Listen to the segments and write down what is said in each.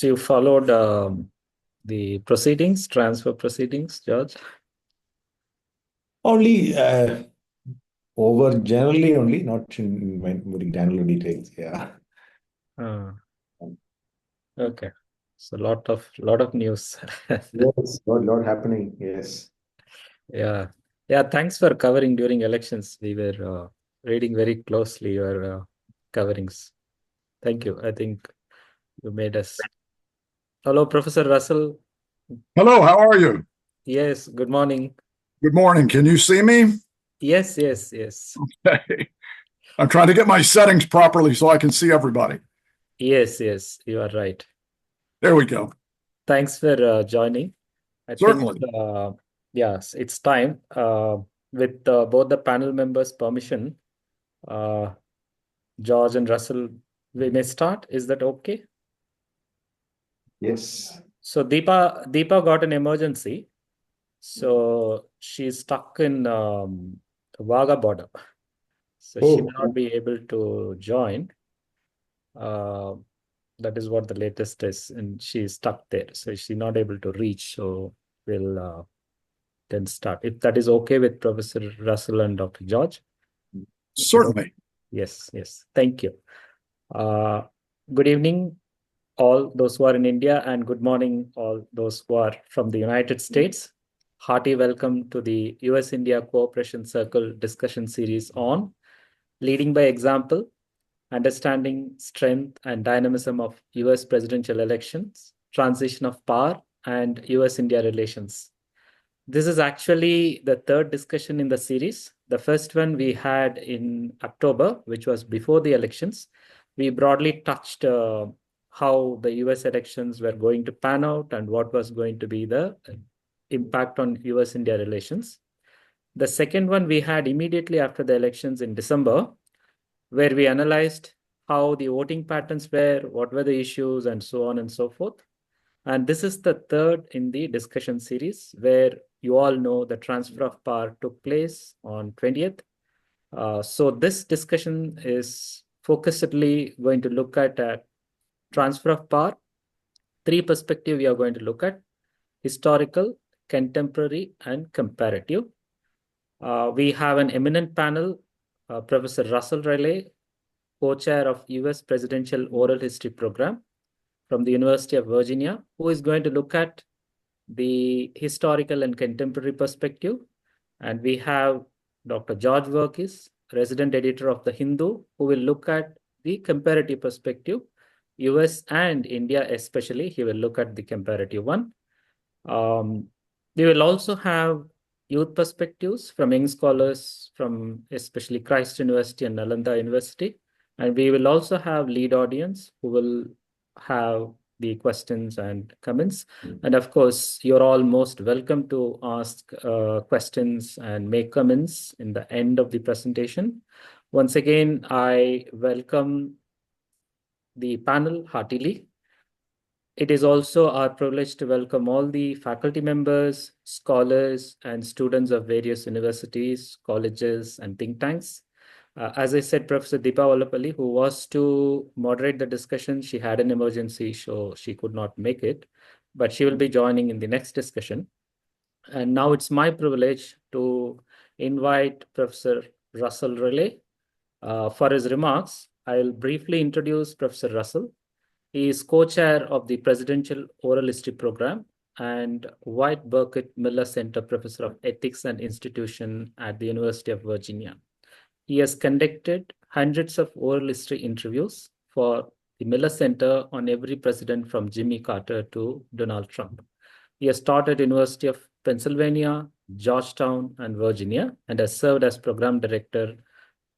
So you followed the proceedings, transfer proceedings, George? Only over generally only, not in very granular details. Yeah. Uh, okay. So lot of news. Yes, lot happening. Yes. Yeah. Yeah. Thanks for covering during elections. We were reading very closely your coverings. Thank you. I think you made us. Hello, Professor Russell. Hello, how are you? Yes. Good morning. Good morning. Can you see me? Yes. Yes. Yes. Hey, I'm trying to get my settings properly so I can see everybody. Yes. Yes. You are right. There we go. Thanks for joining. I think, Certainly. yes, it's time. With both the panel members' permission, uh, George and Russell, we may start. Is that okay? Yes. So Deepa got an emergency. So she's stuck in Wagah border. So she may Oh, not be able to join. Uh, that is what the latest is, and she's stuck there. So she's not able to reach. So we'll then start. If that is okay with Professor Russell and Dr. George. Is it okay? Certainly. Yes, yes. Thank you. Uh, Good evening, all those who are in India, and good morning, all those who are from the United States. Hearty welcome to the U.S. India Cooperation Circle discussion series on Leading by Example, Understanding Strength and Dynamism of U.S. Presidential Elections, Transition of Power, and U.S. India Relations. This is actually the third discussion in the series. The first one we had in October, which was before the elections. We broadly touched how the US elections were going to pan out and what was going to be the impact on US India relations. The second one we had immediately after the elections in December, where we analyzed how the voting patterns were, what were the issues, and so on and so forth. And this is the third in the discussion series, where you all know the transfer of power took place on 20th. So this discussion is focusedly going to look at transfer of power. Three perspectives we are going to look at: historical, contemporary, and comparative. We have an eminent panel, Professor Russell Riley, co-chair of US Presidential Oral History Program from the University of Virginia, who is going to look at the historical and contemporary perspective. And we have Dr. George Varghese, resident editor of The Hindu, who will look at the comparative perspective, US and India especially. He will look at the comparative one. We will also have youth perspectives from young scholars from especially Christ University and Nalanda University. And we will also have lead audience who will have the questions and comments. And of course, you're all most welcome to ask questions and make comments in the end of the presentation. Once again, I welcome the panel heartily. It is also our privilege to welcome all the faculty members, scholars, and students of various universities, colleges, and think tanks. As I said, Professor Deepa Vallapalli, who was to moderate the discussion, she had an emergency, so she could not make it, but she will be joining in the next discussion. And now it's my privilege to invite Professor Russell Riley for his remarks. I'll briefly introduce Professor Russell. He is co-chair of the Presidential Oral History Program and White Burkett Miller Center Professor of Ethics and Institution at the University of Virginia. He has conducted hundreds of oral history interviews for the Miller Center on every president from Jimmy Carter to Donald Trump. He has taught at University of Pennsylvania, Georgetown, and Virginia, and has served as program director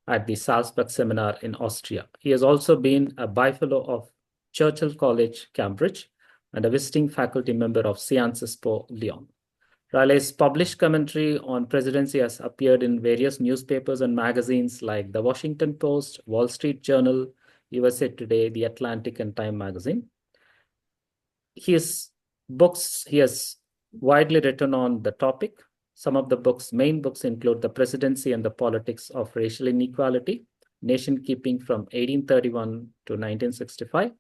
at the Salzburg Seminar in Austria. He has also been a Bi-Fellow of Churchill College, Cambridge, and a visiting faculty member of Sciences Po, Lyon. Riley's published commentary on presidency has appeared in various newspapers and magazines like The Washington Post, Wall Street Journal, USA Today, The Atlantic, and Time magazine. His books, he has widely written on the topic. Some of the main books include The Presidency and the Politics of Racial Inequality, Nation Keeping from 1831 to 1965,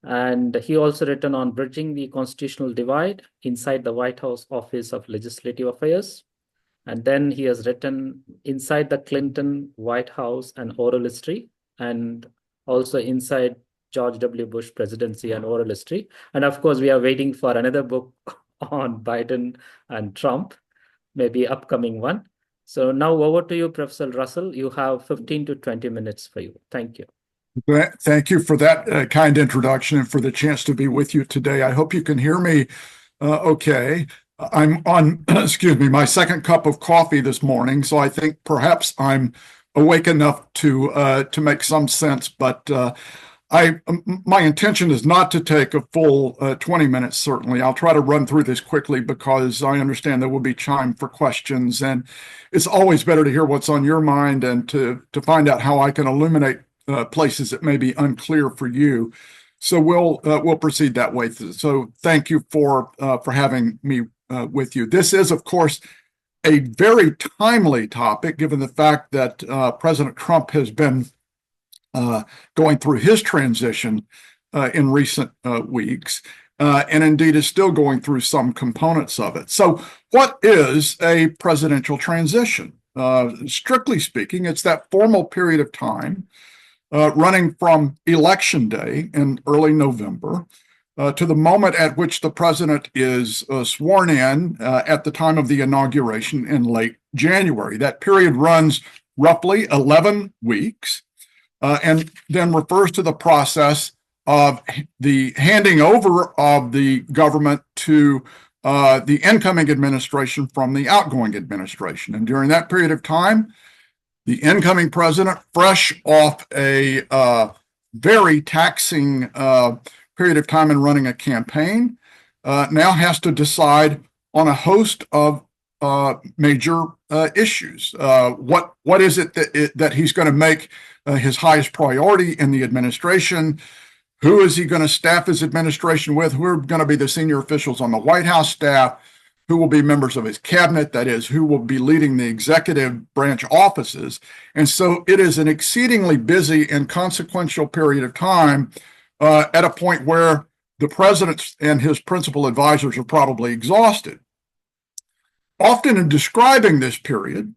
And he also written on Bridging the Constitutional Divide inside the White House Office of Legislative Affairs. And then he has written Inside the Clinton White House and Oral History, and also Inside George W. Bush Presidency and Oral History. And of course, we are waiting for another book on Biden and Trump, maybe upcoming one. So now over to you, Professor Russell. You have 15 to 20 minutes for you. Thank you. Thank you for that kind introduction and for the chance to be with you today. I hope you can hear me okay. I'm on, excuse me, my second cup of coffee this morning, so I think perhaps I'm awake enough to make some sense. But my intention is not to take a full 20 minutes. Certainly, I'll try to run through this quickly because I understand there will be time for questions, and it's always better to hear what's on your mind and to find out how I can illuminate places that may be unclear for you. So we'll proceed that way. So thank you for having me with you. This is, of course, a very timely topic, given the fact that President Trump has been going through his transition in recent weeks, and indeed is still going through some components of it. So what is a presidential transition? Strictly speaking, it's that formal period of time running from Election Day in early November to the moment at which the president is sworn in at the time of the inauguration in late January. That period runs roughly 11 weeks and then refers to the process of the handing over of the government to the incoming administration from the outgoing administration. And during that period of time, the incoming president, fresh off a very taxing period of time in running a campaign, now has to decide on a host of major issues. What is it that he's going to make his highest priority in the administration? Who is he going to staff his administration with? Who are going to be the senior officials on the White House staff? Who will be members of his cabinet? That is, who will be leading the executive branch offices? And so it is an exceedingly busy and consequential period of time at a point where the president and his principal advisors are probably exhausted. Often in describing this period,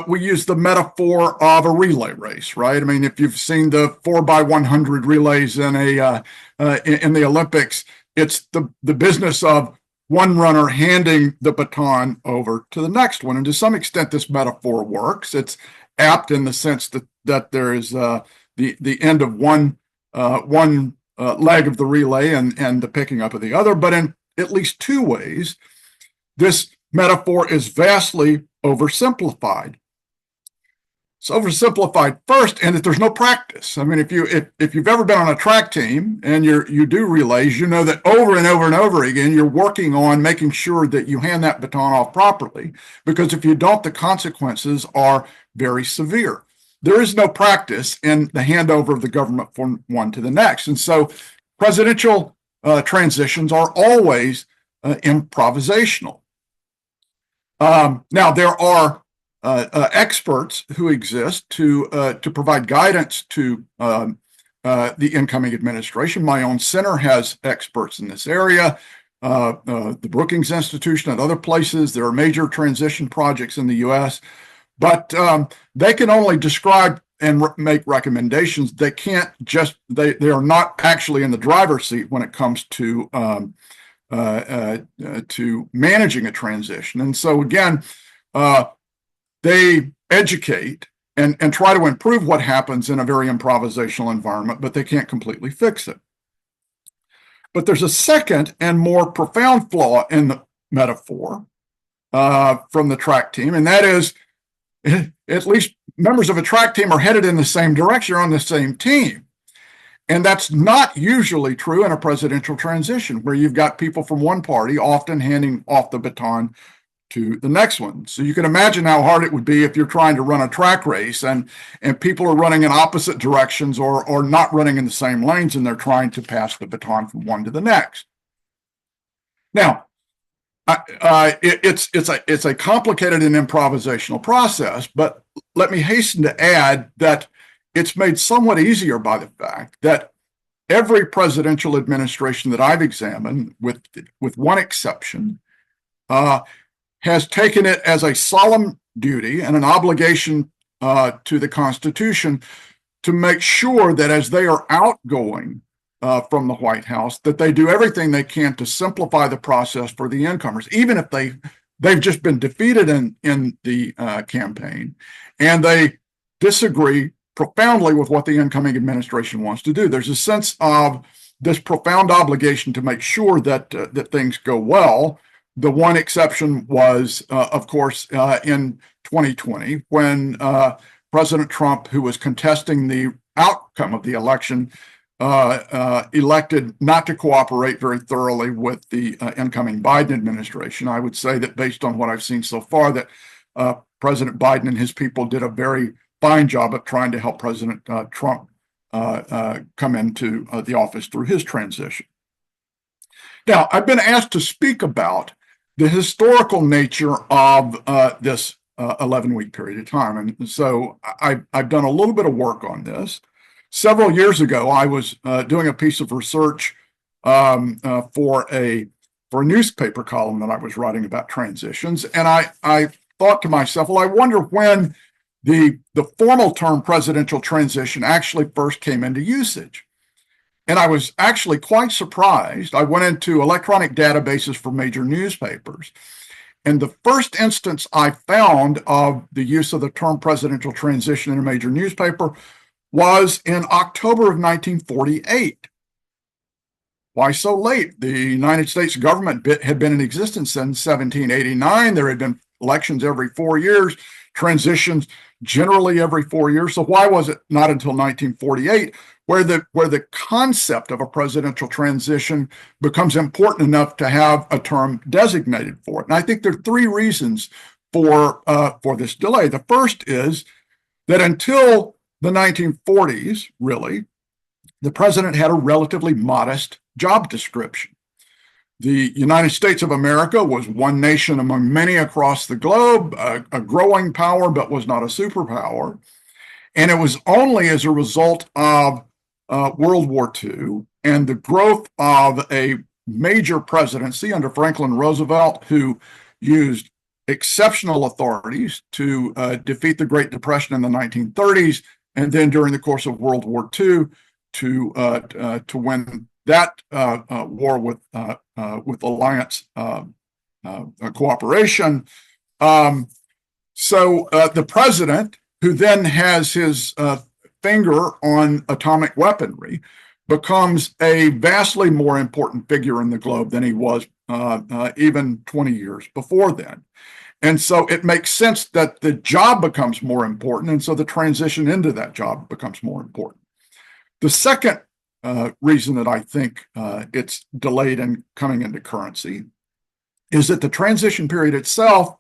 we use the metaphor of a relay race, right? I mean, if you've seen the 4x100 relays in the Olympics, it's the business of one runner handing the baton over to the next one. And to some extent, this metaphor works. It's apt in the sense that there is the end of one leg of the relay and the picking up of the other. But in at least two ways, this metaphor is vastly oversimplified. It's oversimplified first, and that there's no practice. I mean, if you've ever been on a track team and you do relays, you know that over and over and over again, you're working on making sure that you hand that baton off properly, because if you don't, the consequences are very severe. There is no practice in the handover of the government from one to the next. And so presidential transitions are always improvisational. Now, there are experts who exist to provide guidance to the incoming administration. My own center has experts in this area. The Brookings Institution and other places. There are major transition projects in the U.S., but they can only describe and make recommendations. They can't just, they are not actually in the driver's seat when it comes to managing a transition. And so again, they educate and try to improve what happens in a very improvisational environment, but they can't completely fix it. But there's a second and more profound flaw in the metaphor from the track team, and that is, at least members of a track team are headed in the same direction, on the same team. And that's not usually true in a presidential transition, where you've got people from one party often handing off the baton to the next one. So you can imagine how hard it would be if you're trying to run a track race and people are running in opposite directions or not running in the same lanes, and they're trying to pass the baton from one to the next. Now, it's a complicated and improvisational process, but let me hasten to add that it's made somewhat easier by the fact that every presidential administration that I've examined, with one exception, has taken it as a solemn duty and an obligation to the Constitution to make sure that as they are outgoing from the White House, that they do everything they can to simplify the process for the incomers, even if they've just been defeated in the campaign and they disagree profoundly with what the incoming administration wants to do. There's a sense of this profound obligation to make sure that things go well. The one exception was, of course, in 2020, when President Trump, who was contesting the outcome of the election, elected not to cooperate very thoroughly with the incoming Biden administration. I would say that based on what I've seen so far, that President Biden and his people did a very fine job of trying to help President Trump come into the office through his transition. Now, I've been asked to speak about the historical nature of this 11-week period of time. And so I've done a little bit of work on this. Several years ago, I was doing a piece of research for a newspaper column that I was writing about transitions. And I thought to myself, well, I wonder when the formal term presidential transition actually first came into usage. And I was actually quite surprised. I went into electronic databases for major newspapers. And the first instance I found of the use of the term presidential transition in a major newspaper was in October of 1948. Why so late? The United States government had been in existence since 1789. There had been elections every 4 years, transitions generally every 4 years. So why was it not until 1948 where the concept of a presidential transition becomes important enough to have a term designated for it? And I think there are three reasons for this delay. The first is that until the 1940s, really, the president had a relatively modest job description. The United States of America was one nation among many across the globe, a growing power, but was not a superpower. And it was only as a result of World War II and the growth of a major presidency under Franklin Roosevelt, who used exceptional authorities to defeat the Great Depression in the 1930s, and then during the course of World War II to win that war with alliance cooperation. So the president, who then has his finger on atomic weaponry, becomes a vastly more important figure in the globe than he was even 20 years before then. And so it makes sense that the job becomes more important, and so the transition into that job becomes more important. The second reason that I think it's delayed in coming into currency is that the transition period itself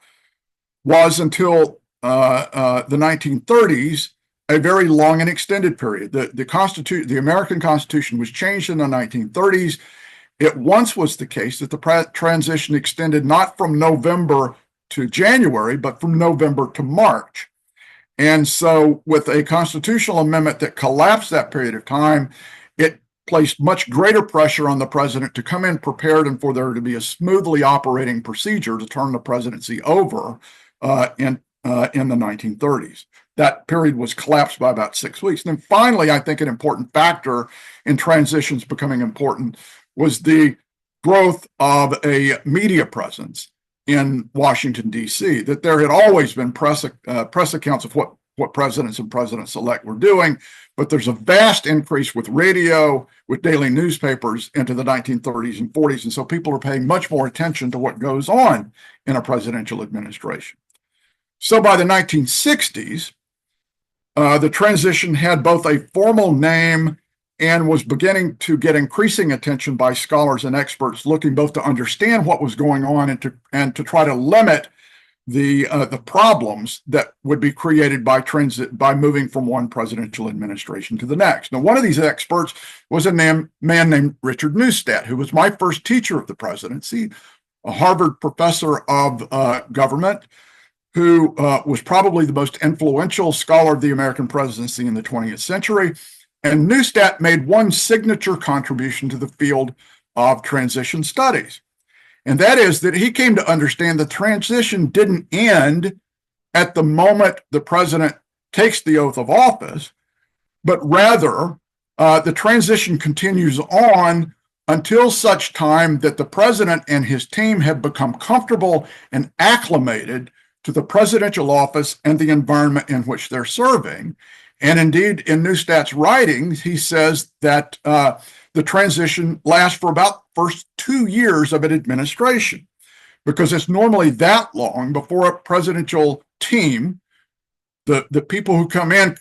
was, until the 1930s, a very long and extended period. The American Constitution was changed in the 1930s. It once was the case that the transition extended not from November to January, but from November to March. And so with a constitutional amendment that collapsed that period of time, it placed much greater pressure on the president to come in prepared and for there to be a smoothly operating procedure to turn the presidency over in the 1930s. That period was collapsed by about 6 weeks. And then finally, I think an important factor in transitions becoming important was the growth of a media presence in Washington, D.C., that there had always been press accounts of what presidents and presidents-elect were doing, but there's a vast increase with radio, with daily newspapers into the 1930s and 40s, and so people are paying much more attention to what goes on in a presidential administration. So by the 1960s, the transition had both a formal name and was beginning to get increasing attention by scholars and experts looking both to understand what was going on and to try to limit the problems that would be created by moving from one presidential administration to the next. Now, one of these experts was a man named Richard Neustadt, who was my first teacher of the presidency, a Harvard professor of government, who was probably the most influential scholar of the American presidency in the 20th century. And Neustadt made one signature contribution to the field of transition studies. And that is that he came to understand the transition didn't end at the moment the president takes the oath of office, but rather the transition continues on until such time that the president and his team have become comfortable and acclimated to the presidential office and the environment in which they're serving. And indeed, in Neustadt's writings, he says that the transition lasts for about the first 2 years of an administration, because it's normally that long before a presidential team, the people who come in,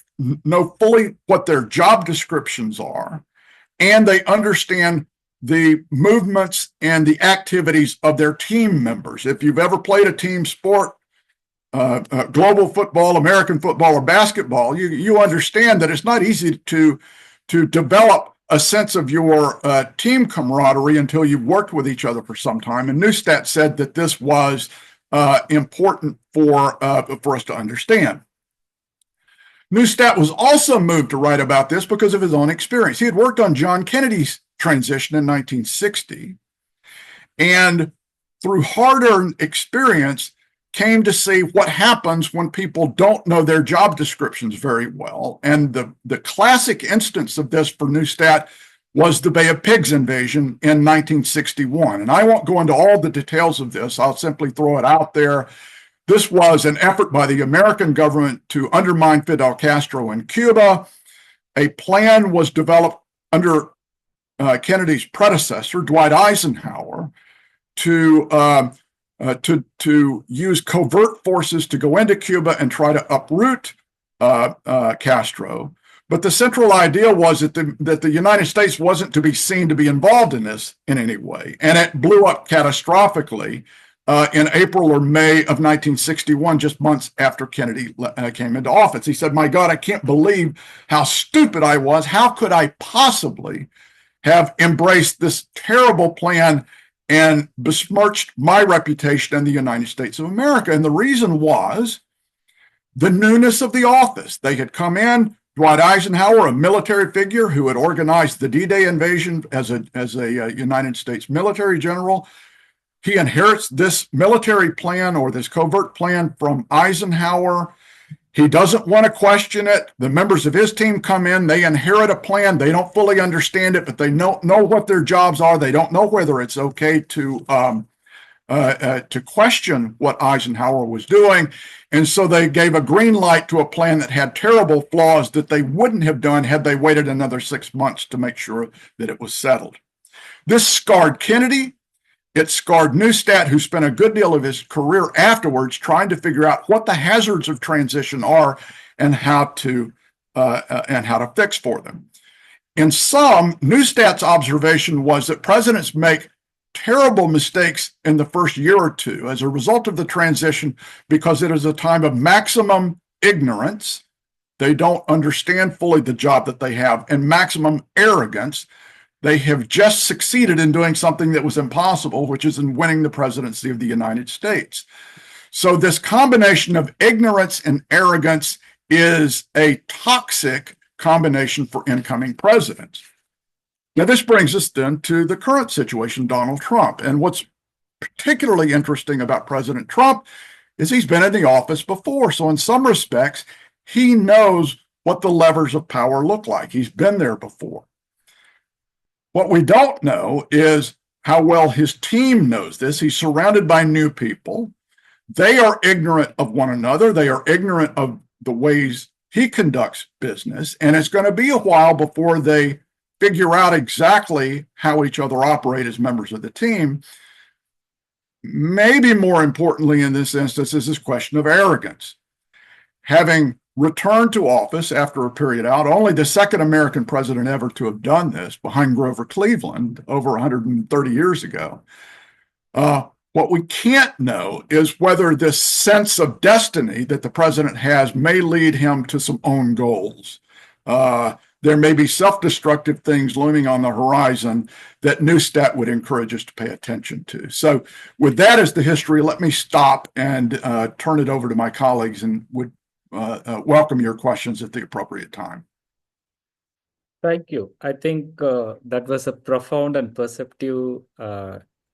know fully what their job descriptions are, and they understand the movements and the activities of their team members. If you've ever played a team sport, global football, American football, or basketball, you understand that it's not easy to develop a sense of your team camaraderie until you've worked with each other for some time. And Neustadt said that this was important for us to understand. Neustadt was also moved to write about this because of his own experience. He had worked on John Kennedy's transition in 1960, and through hard-earned experience, came to see what happens when people don't know their job descriptions very well. And the classic instance of this for Neustadt was the Bay of Pigs invasion in 1961. And I won't go into all the details of this. I'll simply throw it out there. This was an effort by the American government to undermine Fidel Castro in Cuba. A plan was developed under Kennedy's predecessor, Dwight Eisenhower, to use covert forces to go into Cuba and try to uproot Castro. But the central idea was that the United States wasn't to be seen to be involved in this in any way. And it blew up catastrophically in April or May of 1961, just months after Kennedy came into office. He said, "My God, I can't believe how stupid I was. How could I possibly have embraced this terrible plan and besmirched my reputation in the United States of America?" And the reason was the newness of the office. They had come in, Dwight Eisenhower, a military figure who had organized the D-Day invasion as a United States military general. He inherits this military plan or this covert plan from Eisenhower. He doesn't want to question it. The members of his team come in, they inherit a plan. They don't fully understand it, but they know what their jobs are. They don't know whether it's okay to question what Eisenhower was doing. And so they gave a green light to a plan that had terrible flaws that they wouldn't have done had they waited another 6 months to make sure that it was settled. This scarred Kennedy. It scarred Neustadt, who spent a good deal of his career afterwards trying to figure out what the hazards of transition are and how to fix for them. In sum, Neustadt's observation was that presidents make terrible mistakes in the first year or two as a result of the transition because it is a time of maximum ignorance. They don't understand fully the job that they have, and maximum arrogance. They have just succeeded in doing something that was impossible, which is in winning the presidency of the United States. So this combination of ignorance and arrogance is a toxic combination for incoming presidents. Now, this brings us then to the current situation, Donald Trump. And what's particularly interesting about President Trump is he's been in the office before. So in some respects, he knows what the levers of power look like. He's been there before. What we don't know is how well his team knows this. He's surrounded by new people. They are ignorant of one another. They are ignorant of the ways he conducts business. And it's going to be a while before they figure out exactly how each other operate as members of the team. Maybe more importantly in this instance is this question of arrogance. Having returned to office after a period out, only the second American president ever to have done this, behind Grover Cleveland over 130 years ago. What we can't know is whether this sense of destiny that the president has may lead him to some own goals. There may be self-destructive things looming on the horizon that Neustadt would encourage us to pay attention to. So with that as the history, let me stop and turn it over to my colleagues and would welcome your questions at the appropriate time. Thank you. I think that was a profound and perceptive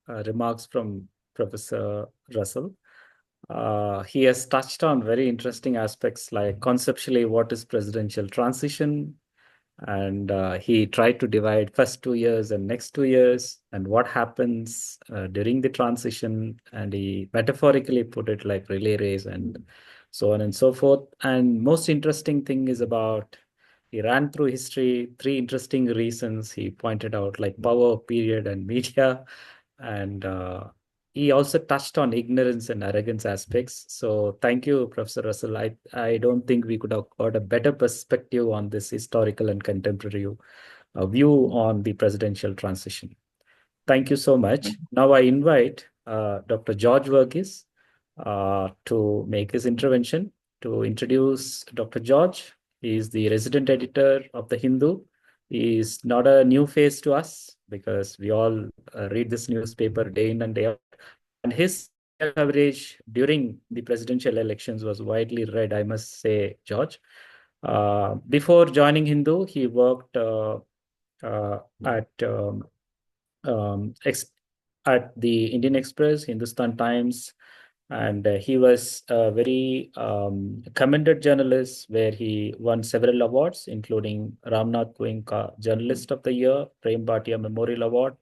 remarks from Professor Russell. He has touched on very interesting aspects like conceptually what is presidential transition, and he tried to divide first 2 years and next 2 years and what happens during the transition, and he metaphorically put it like relay race and so on and so forth. And most interesting thing is about he ran through history, three interesting reasons he pointed out, like power, period, and media. And he also touched on ignorance and arrogance aspects. So thank you, Professor Russell. I don't think we could have got a better perspective on this historical and contemporary view on the presidential transition. Thank you so much. Now I invite Dr. George Varghese to make his intervention. To introduce Dr. George, he is the resident editor of The Hindu. He is not a new face to us because we all read this newspaper day in and day out. And his coverage during the presidential elections was widely read, I must say, George. Before joining Hindu, he worked at um, ex- at the Indian Express, Hindustan Times, and he was a very commended journalist where he won several awards, including Ramnath Goenka Journalist of the Year, Prem Bhatia Memorial Award,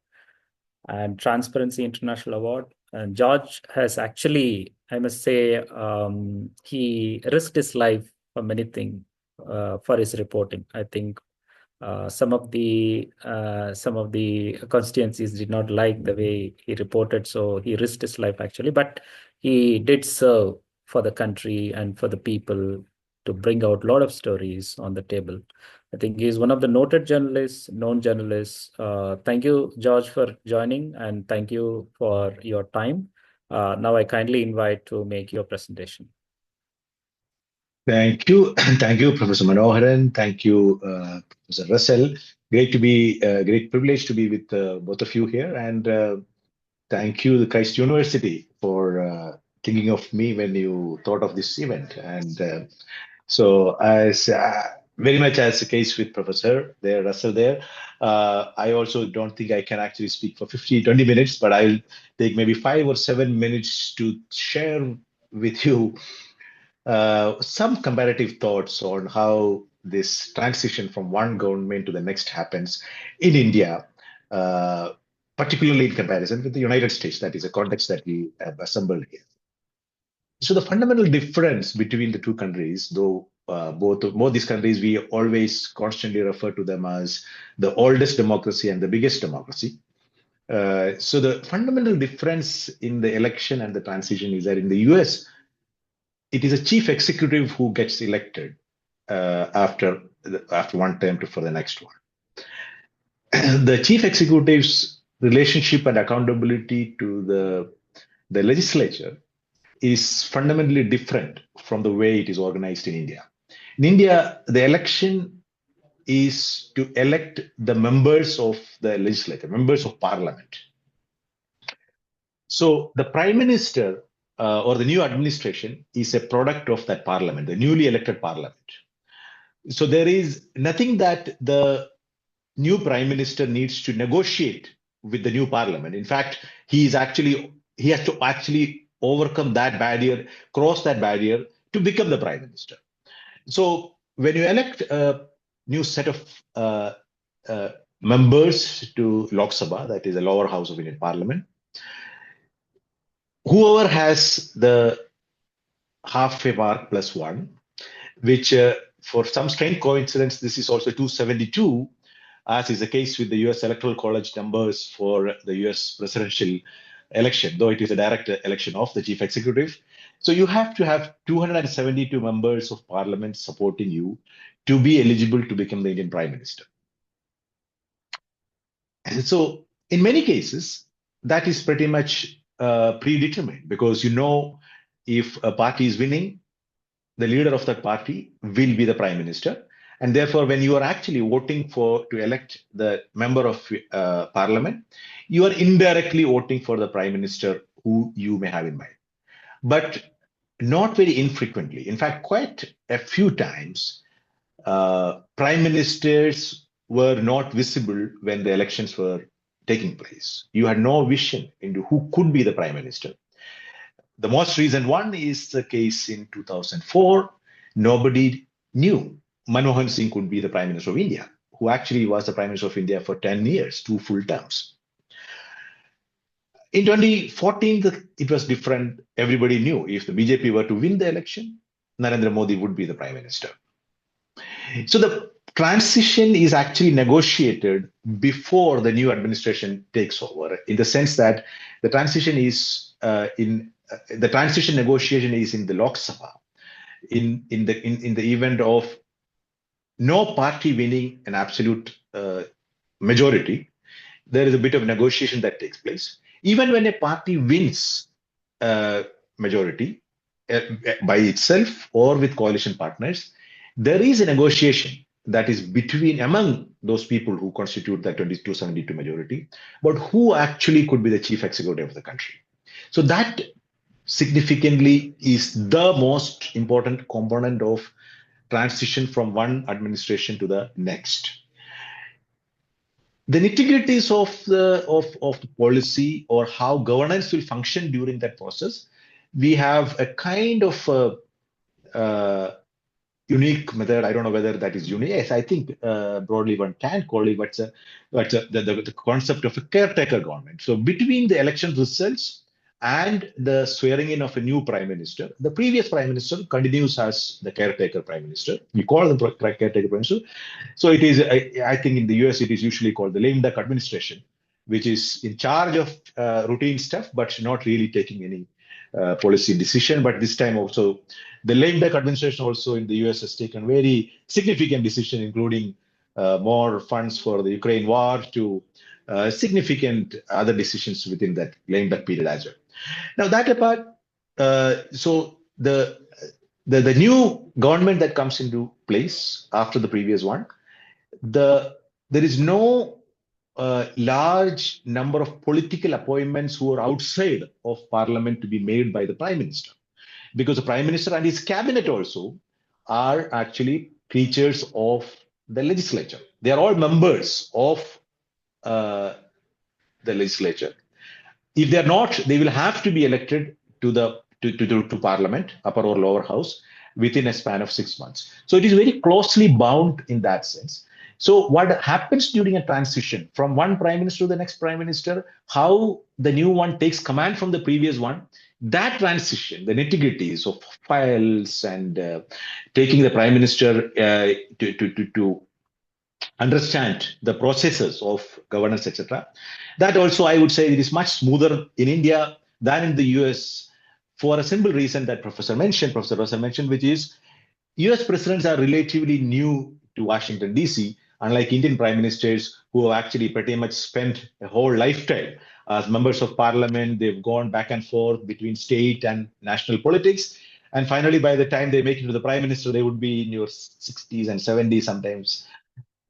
and Transparency International Award. And George has actually, I must say, he risked his life for many things for his reporting. I think some of the constituencies did not like the way he reported, so he risked his life actually. But he did serve for the country and for the people to bring out a lot of stories on the table. I think he's one of the noted journalists, known journalists. Thank you, George, for joining, and thank you for your time. Now I kindly invite to make your presentation. Thank you. Thank you, Professor Manoharan. Thank you, Professor Russell. Great privilege to be with both of you here. And thank you, the Christ University, for thinking of me when you thought of this event. And so, as very much as the case with Professor there, Russell there, I also don't think I can actually speak for 20 minutes, but I'll take maybe 5 or 7 minutes to share with you some comparative thoughts on how this transition from one government to the next happens in India, particularly in comparison with the United States. That is a context that we have assembled here. So the fundamental difference between the two countries, though both these countries, we always constantly refer to them as the oldest democracy and the biggest democracy. So the fundamental difference in the election and the transition is that in the US, it is a chief executive who gets elected after one term for the next one. The chief executive's relationship and accountability to the legislature is fundamentally different from the way it is organized in India. In India, the election is to elect the members of the legislature, members of parliament. So the prime minister or the new administration is a product of that parliament, the newly elected parliament. So there is nothing that the new prime minister needs to negotiate with the new parliament. In fact, he has to actually overcome that barrier, cross that barrier to become the prime minister. So when you elect a new set of members to Lok Sabha, that is the lower house of Indian parliament, whoever has the half a mark plus one, which for some strange coincidence, this is also 272, as is the case with the US Electoral College numbers for the US presidential election, though it is a direct election of the chief executive. So you have to have 272 members of parliament supporting you to be eligible to become the Indian prime minister. And so in many cases, that is pretty much predetermined, because you know if a party is winning, the leader of that party will be the prime minister. And therefore, when you are actually voting to elect the member of parliament, you are indirectly voting for the prime minister who you may have in mind. But not very infrequently. In fact, quite a few times, prime ministers were not visible when the elections were taking place. You had no vision into who could be the prime minister. The most recent one is the case in 2004. Nobody knew Manoharan Singh could be the prime minister of India, who actually was the prime minister of India for 10 years, 2 full terms. In 2014, it was different. Everybody knew if the BJP were to win the election, Narendra Modi would be the prime minister. So the transition is actually negotiated before the new administration takes over, in the sense that the transition is the transition negotiation is in the Lok Sabha, in the event of no party winning an absolute majority. There is a bit of negotiation that takes place. Even when a party wins majority by itself or with coalition partners, there is a negotiation that is among those people who constitute that 272 majority, but who actually could be the chief executive of the country. So that significantly is the most important component of transition from one administration to the next. The nitty-gritties of the policy or how governance will function during that process, we have a kind of unique method. I don't know whether that is unique. Yes, I think broadly one can call it, but the concept of a caretaker government. So between the election results and the swearing in of a new prime minister, the previous prime minister continues as the caretaker prime minister. We call them caretaker prime minister. So it is, I think in the US, it is usually called the lame duck administration, which is in charge of routine stuff, but not really taking any policy decision. But this time also, the lame duck administration also in the US has taken very significant decision, including more funds for the Ukraine war to significant other decisions within that lame duck period as well. Now that apart, so the new government that comes into place after the previous one, there is no large number of political appointments who are outside of parliament to be made by the prime minister, because the prime minister and his cabinet also are actually creatures of the legislature. They are all members of the legislature. If they are not, they will have to be elected to parliament, upper or lower house, within a span of 6 months. So it is very closely bound in that sense. So what happens during a transition from one prime minister to the next prime minister, how the new one takes command from the previous one, that transition, the nitty-gritties of files and taking the prime minister to understand the processes of governance, etc. That also, I would say, it is much smoother in India than in the US, for a simple reason that Professor Russell mentioned, which is US presidents are relatively new to Washington, DC, unlike Indian prime ministers who have actually pretty much spent a whole lifetime as members of parliament. They've gone back and forth between state and national politics. And finally, by the time they make it to the prime minister, they would be in your 60s and 70s sometimes.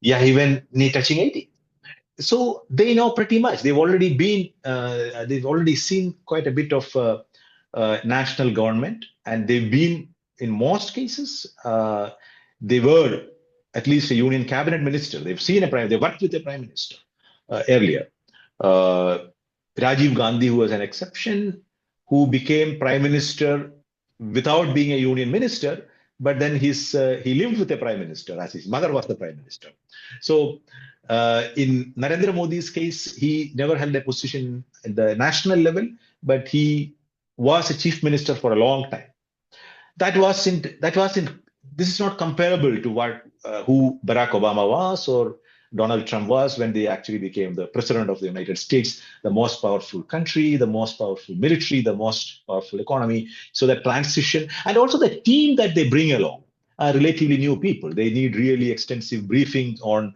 Yeah, even touching 80. So they know pretty much. They've already seen quite a bit of national government, and they've been, in most cases, they were at least a union cabinet minister. They've seen they worked with a prime minister earlier. Rajiv Gandhi, who was an exception, who became prime minister without being a union minister, but then he lived with the prime minister, as his mother was the prime minister. So in Narendra Modi's case, he never held a position at the national level, but he was a chief minister for a long time. This is not comparable to who Barack Obama was or Donald Trump was when they actually became the president of the United States, the most powerful country, the most powerful military, the most powerful economy. So that transition, and also the team that they bring along are relatively new people. They need really extensive briefing on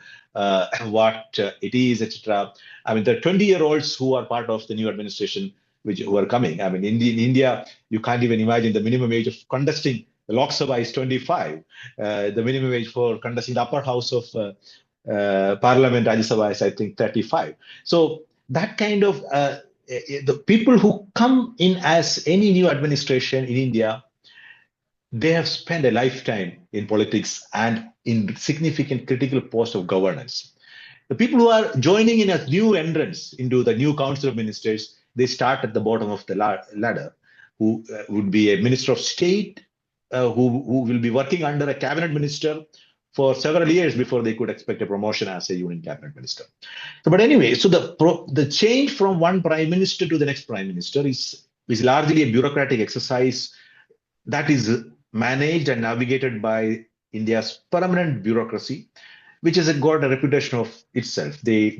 what it is, etc. I mean, the 20-year-olds who are part of the new administration, who are coming. I mean, in India, you can't even imagine the minimum age of contesting the Lok Sabha is 25. The minimum age for contesting the upper house of Parliament, Rajya Sabha, is, I think, 35. So that kind of the people who come in as any new administration in India, they have spent a lifetime in politics and in significant critical posts of governance. The people who are joining in as new entrants into the new Council of Ministers, they start at the bottom of the ladder, who would be a Minister of State, who will be working under a cabinet minister for several years before they could expect a promotion as a union cabinet minister. So, but anyway, so the change from one prime minister to the next prime minister is largely a bureaucratic exercise that is managed and navigated by India's permanent bureaucracy, which has got a reputation of itself. They've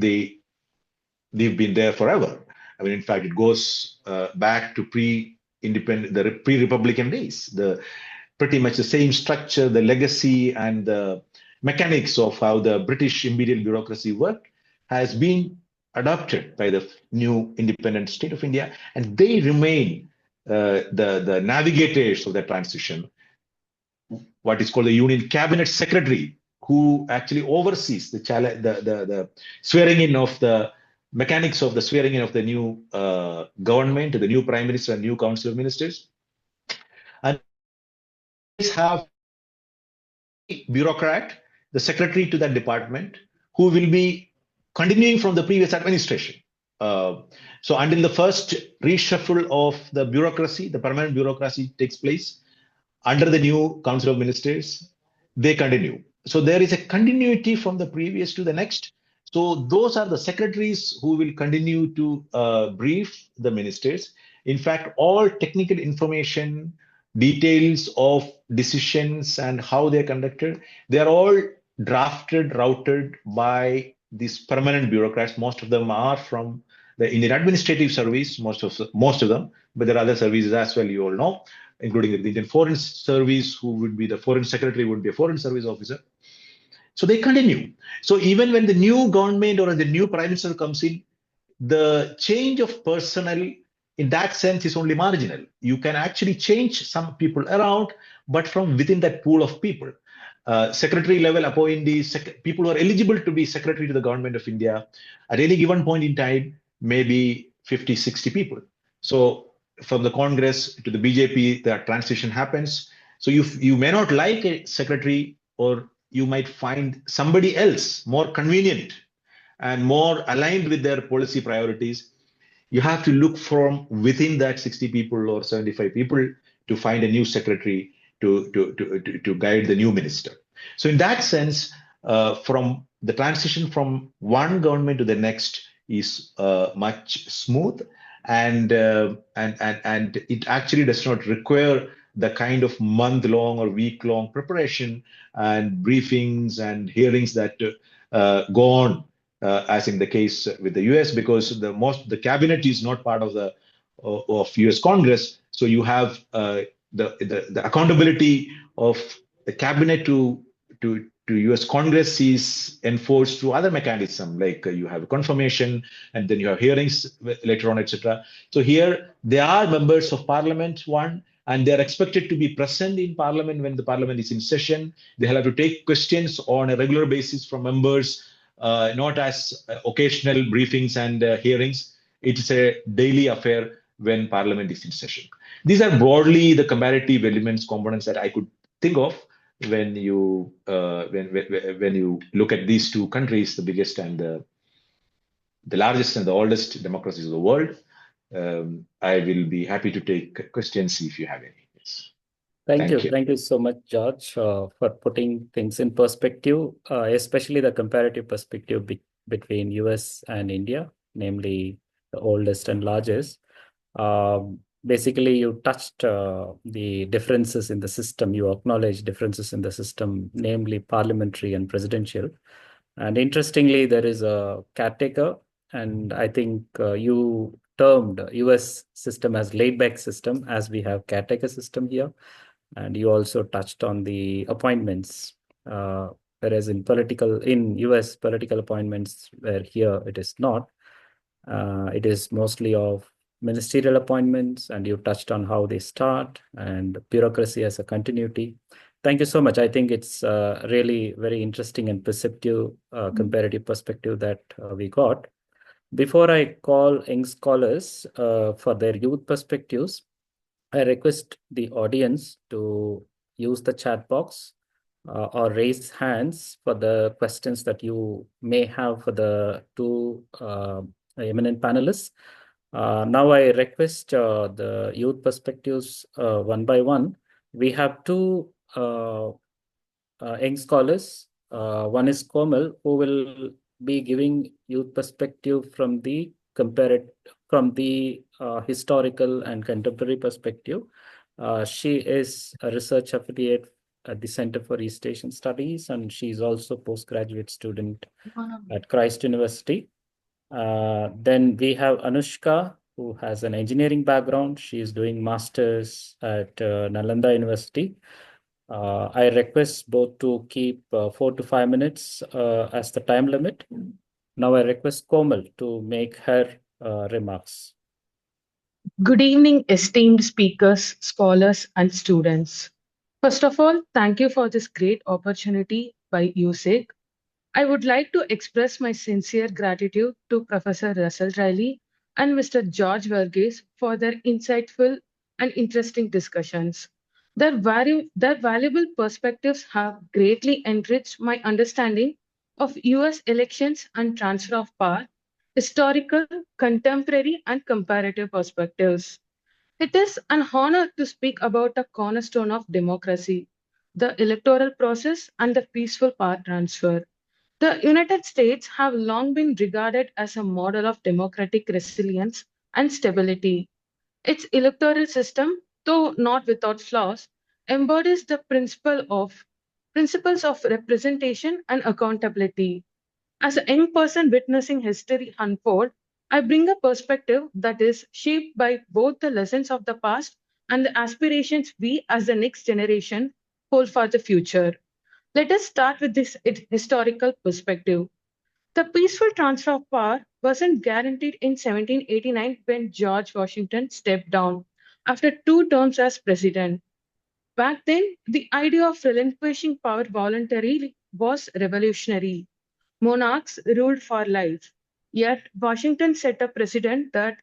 been there forever. I mean, in fact, it goes back to the pre-republican days. Pretty much the same structure, the legacy, and the mechanics of how the British imperial bureaucracy worked has been adopted by the new independent state of India, and they remain the navigators of the transition. What is called the Union Cabinet Secretary, who actually oversees the swearing in of the mechanics of the swearing in of the new government, the new prime minister and new council of ministers, and have a bureaucrat, the secretary to that department, who will be continuing from the previous administration. So until the first reshuffle of the bureaucracy, the permanent bureaucracy takes place under the new Council of Ministers, they continue. So there is a continuity from the previous to the next. So those are the secretaries who will continue to brief the ministers. In fact, all technical information, details of decisions and how they're conducted, they're all drafted, routed by these permanent bureaucrats. Most of them are from the Indian Administrative Service, most of them, but there are other services as well, you all know, including the Indian Foreign Service, who would be the Foreign Secretary, would be a Foreign Service officer. So they continue. So even when the new government or the new prime minister comes in, the change of personnel in that sense is only marginal. You can actually change some people around, but from within that pool of people. Secretary level appointees, people who are eligible to be secretary to the government of India at any given point in time, maybe 50, 60 people. So from the Congress to the BJP, that transition happens. So you may not like a secretary, or you might find somebody else more convenient and more aligned with their policy priorities. You have to look from within that 60 people or 75 people to find a new secretary to guide the new minister. So in that sense, from the transition from one government to the next is much smooth, and it actually does not require the kind of month-long or week-long preparation and briefings and hearings that go on, as in the case with the US, because the cabinet is not part of US Congress. So you have the accountability of the cabinet to US Congress is enforced through other mechanism, like you have a confirmation and then you have hearings later on, etc. So here they are members of parliament, and they're expected to be present in parliament when the parliament is in session. They have to take questions on a regular basis from members, not as occasional briefings and hearings. It is a daily affair when parliament is in session. These are broadly the comparative elements, components that I could think of when you look at these two countries, the biggest and the largest and the oldest democracies of the world. I will be happy to take questions if you have any. Yes. Thank you. Thank you so much, George, for putting things in perspective, especially the comparative perspective between US and India, namely the oldest and largest. Basically, you touched the differences in the system. You acknowledge differences in the system, namely parliamentary and presidential. And interestingly, there is a caretaker, and I think you termed US system as laid-back system, as we have caretaker system here. And you also touched on the appointments, whereas in US political appointments, where here it is not. It is mostly of ministerial appointments, and you touched on how they start and bureaucracy as a continuity. Thank you so much. I think it's really very interesting and perceptive comparative perspective that we got. Before I call young scholars for their youth perspectives, I request the audience to use the chat box or raise hands for the questions that you may have for the two eminent panelists. Now I request the youth perspectives one by one. We have two young scholars. One is Komal, who will be giving youth perspective from the historical and contemporary perspective. She is a research affiliate at the Center for East Asian Studies, and she is also postgraduate student at Christ University. Then we have Anushka, who has an engineering background. She is doing masters at Nalanda University. I request both to keep 4 to 5 minutes as the time limit. Now I request Komal to make her remarks. Good evening, esteemed speakers, scholars, and students. First of all, thank you for this great opportunity by USICC. I would like to express my sincere gratitude to Professor Russell Riley and Mr. George Varghese for their insightful and interesting discussions. Their valuable perspectives have greatly enriched my understanding of US elections and transfer of power, historical, contemporary, and comparative perspectives. It is an honor to speak about a cornerstone of democracy, the electoral process and the peaceful power transfer. The United States have long been regarded as a model of democratic resilience and stability. Its electoral system, though not without flaws, embodies the principles of representation and accountability. As a young person witnessing history unfold, I bring a perspective that is shaped by both the lessons of the past and the aspirations we as the next generation hold for the future. Let us start with this historical perspective. The peaceful transfer of power wasn't guaranteed in 1789 when George Washington stepped down after two terms as president. Back then, the idea of relinquishing power voluntarily was revolutionary. Monarchs ruled for life. Yet, Washington set a precedent that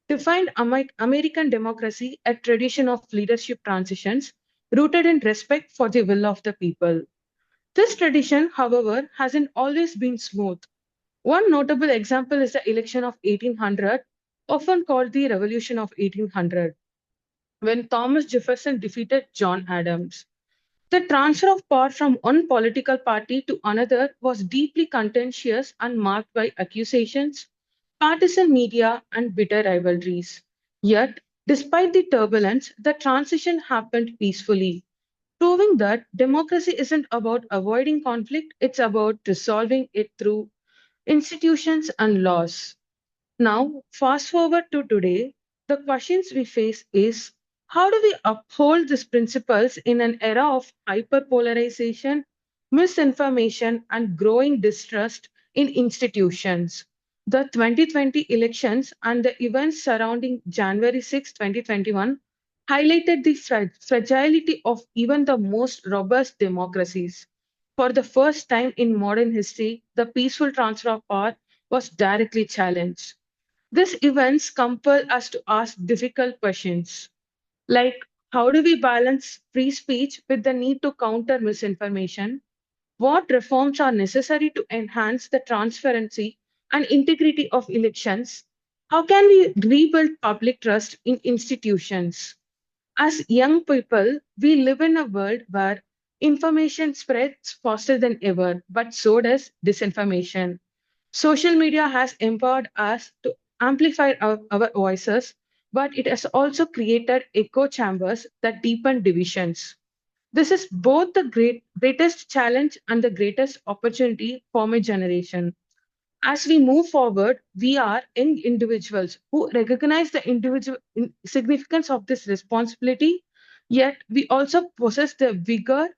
defined American democracy, a tradition of leadership transitions rooted in respect for the will of the people. This tradition, however, hasn't always been smooth. One notable example is the election of 1800, often called the Revolution of 1800, when Thomas Jefferson defeated John Adams. The transfer of power from one political party to another was deeply contentious and marked by accusations, partisan media, and bitter rivalries. Yet, despite the turbulence, the transition happened peacefully, proving that democracy isn't about avoiding conflict, it's about resolving it through institutions and laws. Now, fast forward to today, the questions we face is how do we uphold these principles in an era of hyperpolarization, misinformation, and growing distrust in institutions? The 2020 elections and the events surrounding January 6, 2021 highlighted the fragility of even the most robust democracies. For the first time in modern history, the peaceful transfer of power was directly challenged. These events compel us to ask difficult questions like how do we balance free speech with the need to counter misinformation? What reforms are necessary to enhance the transparency and integrity of elections? How can we rebuild public trust in institutions? As young people, we live in a world where information spreads faster than ever, but so does disinformation. Social media has empowered us to amplify our voices, but it has also created echo chambers that deepen divisions. This is both the greatest challenge and the greatest opportunity for my generation. As we move forward, we are young individuals who recognize the individual significance of this responsibility, yet we also possess the vigor,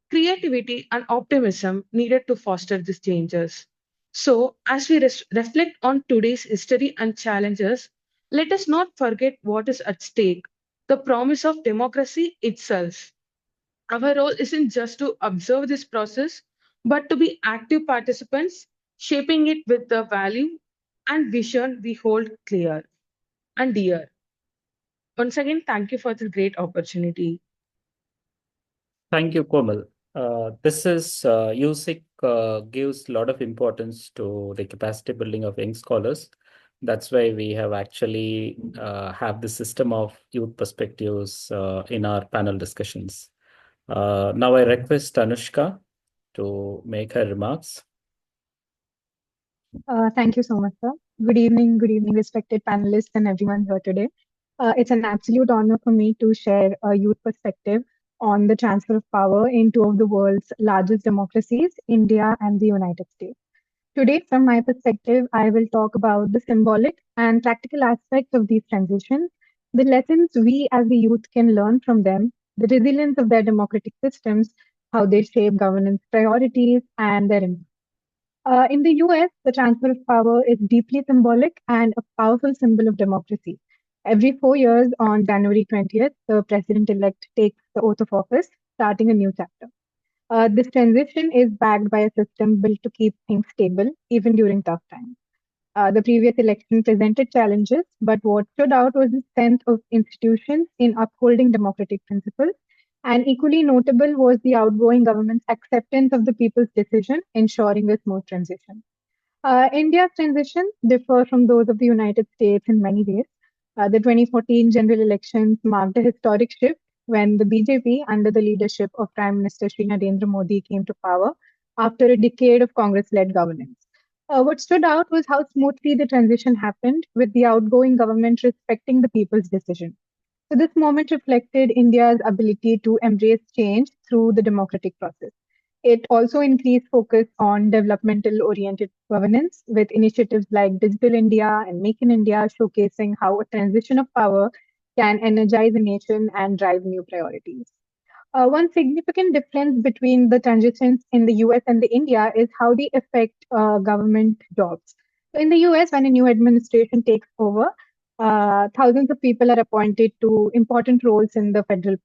creativity, and optimism needed to foster these changes. So, as we reflect on today's history and challenges, let us not forget what is at stake the promise of democracy itself. Our role isn't just to observe this process, but to be active participants, shaping it with the value and vision we hold clear and dear. Once again, thank you for this great opportunity. Thank you, Komal. This is USIC gives a lot of importance to the capacity building of young scholars. That's why we have actually have the system of youth perspectives in our panel discussions. Now I request Anushka to make her remarks. Thank you so much, sir. Good evening, respected panelists and everyone here today. It's an absolute honor for me to share a youth perspective on the transfer of power in two of the world's largest democracies, India and the United States. Today, from my perspective, I will talk about the symbolic and practical aspects of these transitions, the lessons we as the youth can learn from them, the resilience of their democratic systems, how they shape governance priorities, and their impact. In the US, the transfer of power is deeply symbolic and a powerful symbol of democracy. Every 4 years, on January 20th, the president elect takes the oath of office, starting a new chapter. This transition is backed by a system built to keep things stable, even during tough times. The previous election presented challenges, but what stood out was the strength of institutions in upholding democratic principles. And equally notable was the outgoing government's acceptance of the people's decision, ensuring a smooth transition. India's transitions differ from those of the United States in many ways. The 2014 general elections marked a historic shift when the BJP, under the leadership of Prime Minister Sri Narendra Modi, came to power after a decade of Congress led governance. What stood out was how smoothly the transition happened, with the outgoing government respecting the people's decision. So, this moment reflected India's ability to embrace change through the democratic process. It also increased focus on developmental oriented governance, with initiatives like Digital India and Make in India showcasing how a transition of power can energize a nation and drive new priorities. One significant difference between the transitions in the US and the India is how they affect government jobs. So in the US, when a new administration takes over, thousands of people are appointed to important roles in the federal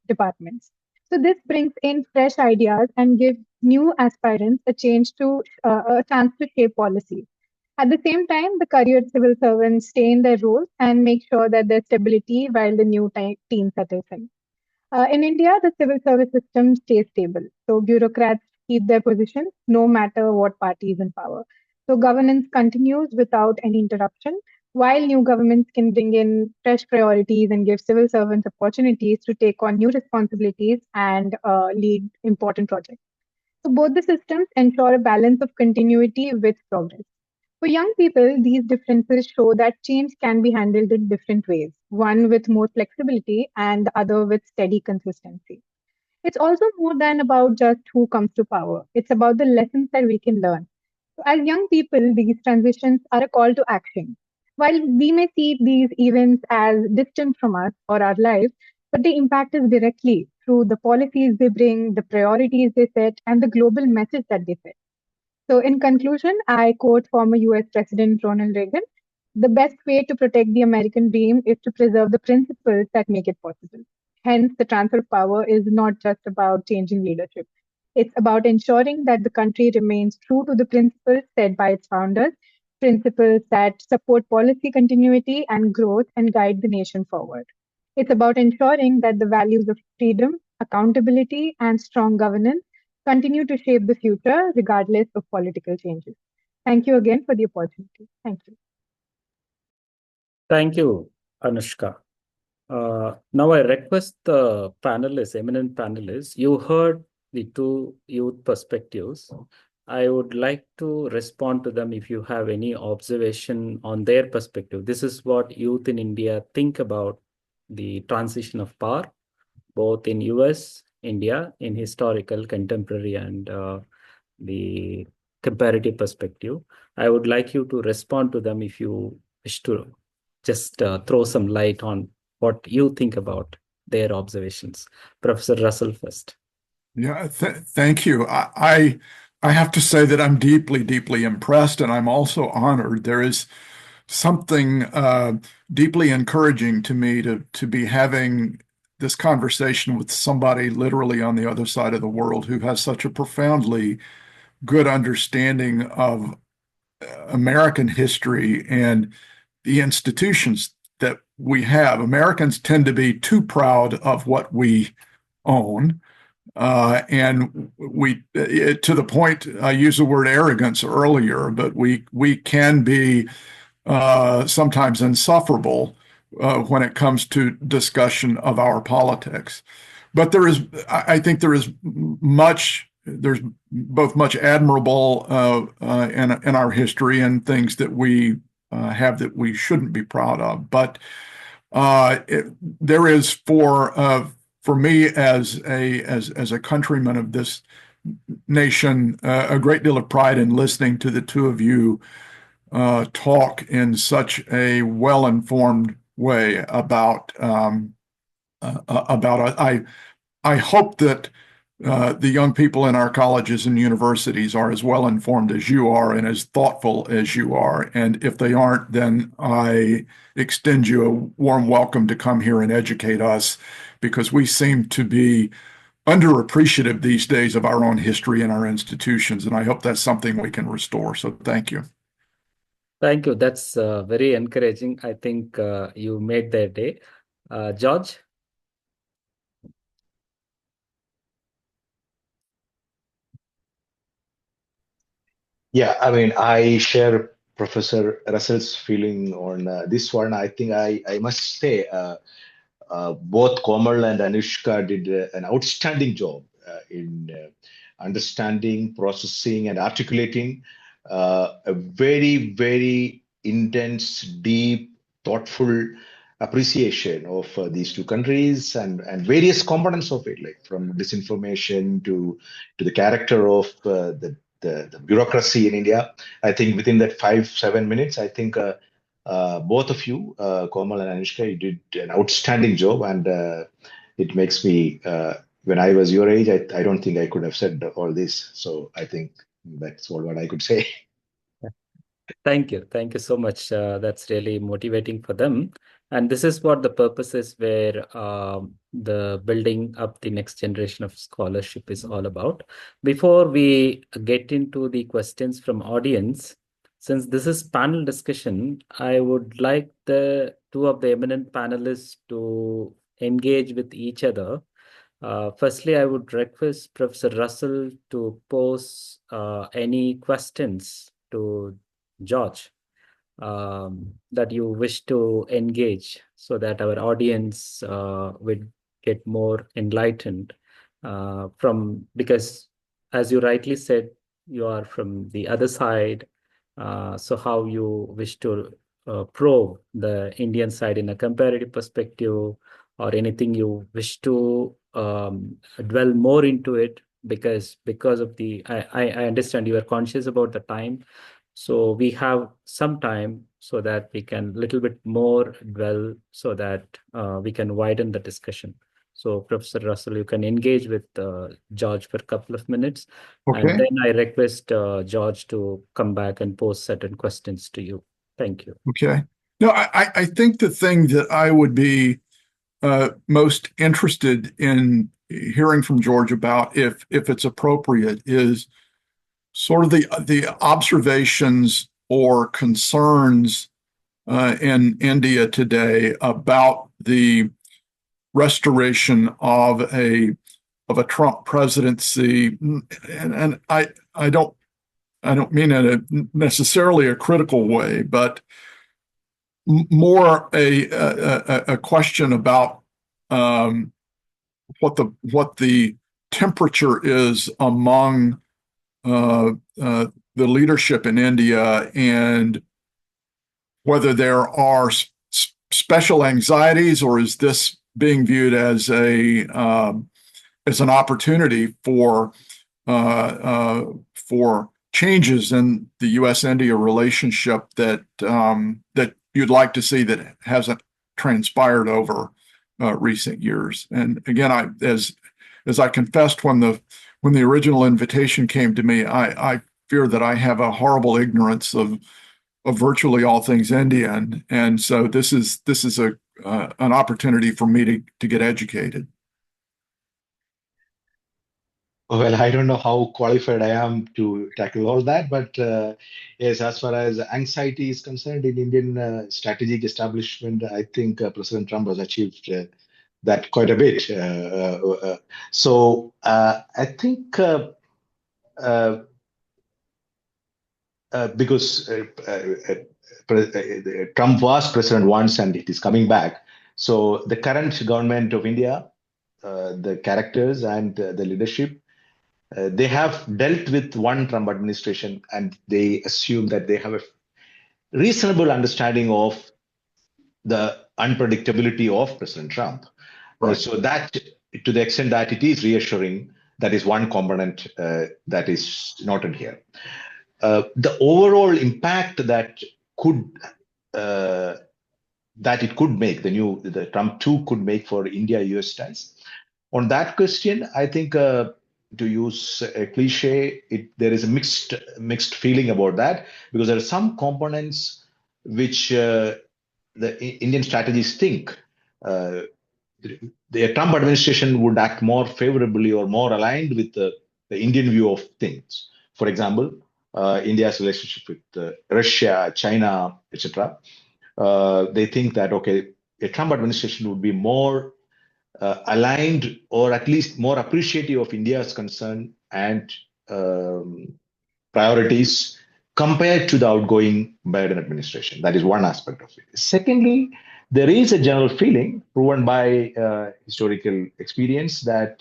departments. So this brings in fresh ideas and gives new aspirants a chance to shape policy. At the same time, the career civil servants stay in their roles and make sure that there's stability while the new team settles in. In India, the civil service system stays stable. So bureaucrats keep their positions no matter what party is in power. So governance continues without any interruption, while new governments can bring in fresh priorities and give civil servants opportunities to take on new responsibilities and lead important projects. So both the systems ensure a balance of continuity with progress. For young people, these differences show that change can be handled in different ways, one with more flexibility and the other with steady consistency. It's also more than about just who comes to power. It's about the lessons that we can learn. So as young people, these transitions are a call to action. While we may see these events as distant from us or our lives, but they impact us directly through the policies they bring, the priorities they set, and the global message that they set. So, in conclusion, I quote former US President Ronald Reagan: the best way to protect the American dream is to preserve the principles that make it possible. Hence, the transfer of power is not just about changing leadership. It's about ensuring that the country remains true to the principles set by its founders, principles that support policy continuity and growth and guide the nation forward. It's about ensuring that the values of freedom, accountability, and strong governance continue to shape the future regardless of political changes. Thank you again for the opportunity. Thank you. Thank you, Anushka. Now I request the panelists, eminent panelists, you heard the two youth perspectives. I would like to respond to them if you have any observation on their perspective. This is what youth in India think about the transition of power, both in US, India, in historical, contemporary, and the comparative perspective. I would like you to respond to them if you wish to just throw some light on what you think about their observations. Professor Russell first. Yeah, thank you. I have to say that I'm deeply, deeply impressed, and I'm also honored. There is something deeply encouraging to me to be having this conversation with somebody literally on the other side of the world who has such a profoundly good understanding of American history and the institutions that we have. Americans tend to be too proud of what we own. And to the point, I used the word arrogance earlier, but we can be sometimes insufferable when it comes to discussion of our politics. But I think there's both much admirable in our history and things that we have that we shouldn't be proud of. But there is for me as a countryman of this nation a great deal of pride in listening to the two of you talk in such a well-informed way about I hope that the young people in our colleges and universities are as well informed as you are and as thoughtful as you are. And if they aren't, then I extend you a warm welcome to come here and educate us, because we seem to be underappreciative these days of our own history and our institutions. And I hope that's something we can restore. So thank you. Thank you. That's very encouraging. I think you made their day. George? Yeah, I mean, I share Professor Russell's feeling on this one. I think I must say both Komal and Anushka did an outstanding job in understanding, processing, and articulating a very, very intense, deep, thoughtful appreciation of these two countries and various components of it, like from disinformation to the character of the bureaucracy in India. I think within that 5-7 minutes, I think both of you, Komal and Anushka, you did an outstanding job, and it makes me. When I was your age, I don't think I could have said all this. So I think that's all what I could say. Thank you. Thank you so much. That's really motivating for them. And this is what the purpose is, where the building up the next generation of scholarship is all about. Before we get into the questions from audience, since this is panel discussion, I would like the two of the eminent panelists to engage with each other. Firstly, I would request Professor Russell to pose any questions to George that you wish to engage, so that our audience would get more enlightened because, as you rightly said, you are from the other side. So how you wish to probe the Indian side in a comparative perspective, or anything you wish to dwell more into it, because of the I understand you are conscious about the time, so we have some time so that we can little bit more dwell, so that we can widen the discussion. So Professor Russell, you can engage with George for a couple of minutes, and Okay. then I request George to come back and pose certain questions to you. Thank you. Okay. No, I think the thing that I would be most interested in hearing from George about, if it's appropriate, is sort of the observations or concerns in India today about the restoration of a Trump presidency, and I don't mean in necessarily a critical way, but more a question about what the temperature is among the leadership in India, and whether there are special anxieties, or is this being viewed as an opportunity for changes in the U.S. India relationship that you'd like to see that hasn't transpired over recent years. And again, as I confessed when the original invitation came to me, I fear that I have a horrible ignorance of virtually all things Indian, and so this is an opportunity for me to get educated. Well, I don't know how qualified I am to tackle all that, but yes, as far as anxiety is concerned in Indian strategic establishment, I think President Trump has achieved that quite a bit. So I think because Trump was president once and it is coming back. So the current government of India, the characters and the leadership, they have dealt with one Trump administration and they assume that they have a reasonable understanding of the unpredictability of President Trump. Right. So that, to the extent that it is reassuring, that is one component that is noted here. The overall impact that could that it could make, the Trump 2 could make for India-US ties. On that question, I think to use a cliche, there is a mixed feeling about that, because there are some components which the Indian strategists think the Trump administration would act more favorably or more aligned with the Indian view of things. For example, India's relationship with Russia, China, etc. They think that, okay, a Trump administration would be more aligned or at least more appreciative of India's concern and priorities compared to the outgoing Biden administration. That is one aspect of it. Secondly, there is a general feeling proven by historical experience that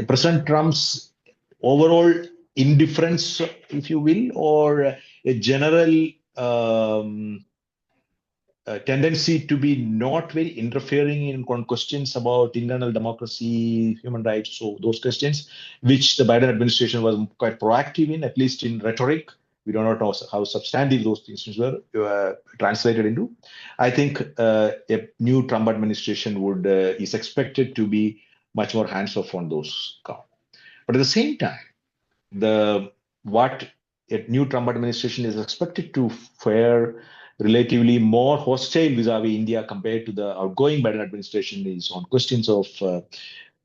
President Trump's overall indifference, if you will, or a general tendency to be not very interfering in questions about internal democracy, human rights, so those questions, which the Biden administration was quite proactive in, at least in rhetoric. We do not know how substantive those things were translated into. I think a new Trump administration is expected to be much more hands-off on those counts. But at the same time, what a new Trump administration is expected to fare relatively more hostile vis-a-vis India compared to the outgoing Biden administration is on questions of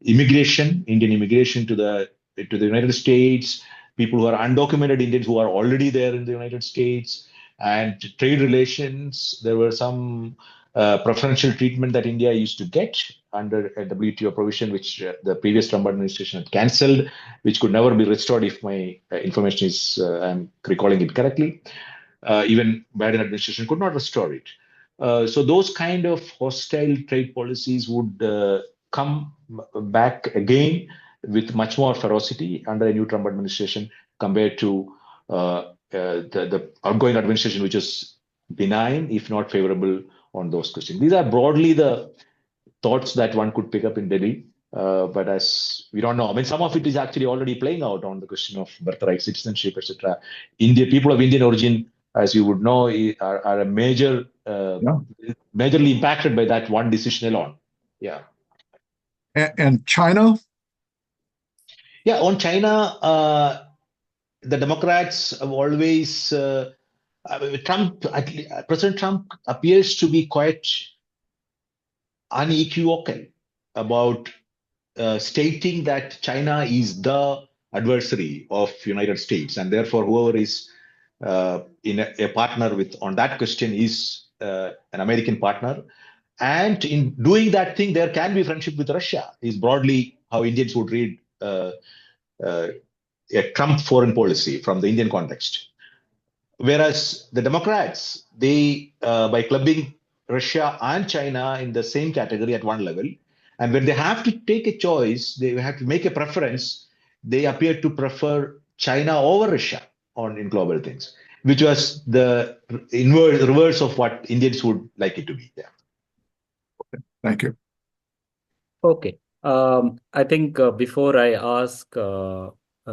immigration, Indian immigration to the United States, people who are undocumented Indians who are already there in the United States, and trade relations. There were some preferential treatment that India used to get under a WTO provision, which the previous Trump administration had cancelled, which could never be restored if my information is, I'm recalling it correctly. Even Biden administration could not restore it. So those kind of hostile trade policies would come back again with much more ferocity under a new Trump administration compared to the outgoing administration, which is benign, if not favorable on those questions. These are broadly the thoughts that one could pick up in Delhi. But as we don't know, I mean, some of it is actually already playing out on the question of birthright, citizenship, etc. People of Indian origin, as you would know, are a majorly impacted by that one decision alone. Yeah. And China? Yeah, on China, the Democrats have always President Trump appears to be quite unequivocal about stating that China is the adversary of United States, and therefore whoever is in a partner with on that question is an American partner. And in doing that thing, there can be friendship with Russia, is broadly how Indians would read a Trump foreign policy from the Indian context. Whereas the Democrats, they, by clubbing Russia and China in the same category at one level, and when they have to take a choice, they have to make a preference, they appear to prefer China over Russia in global things, which was the reverse of what Indians would like it to be. Yeah. Thank you. Okay. I think before I ask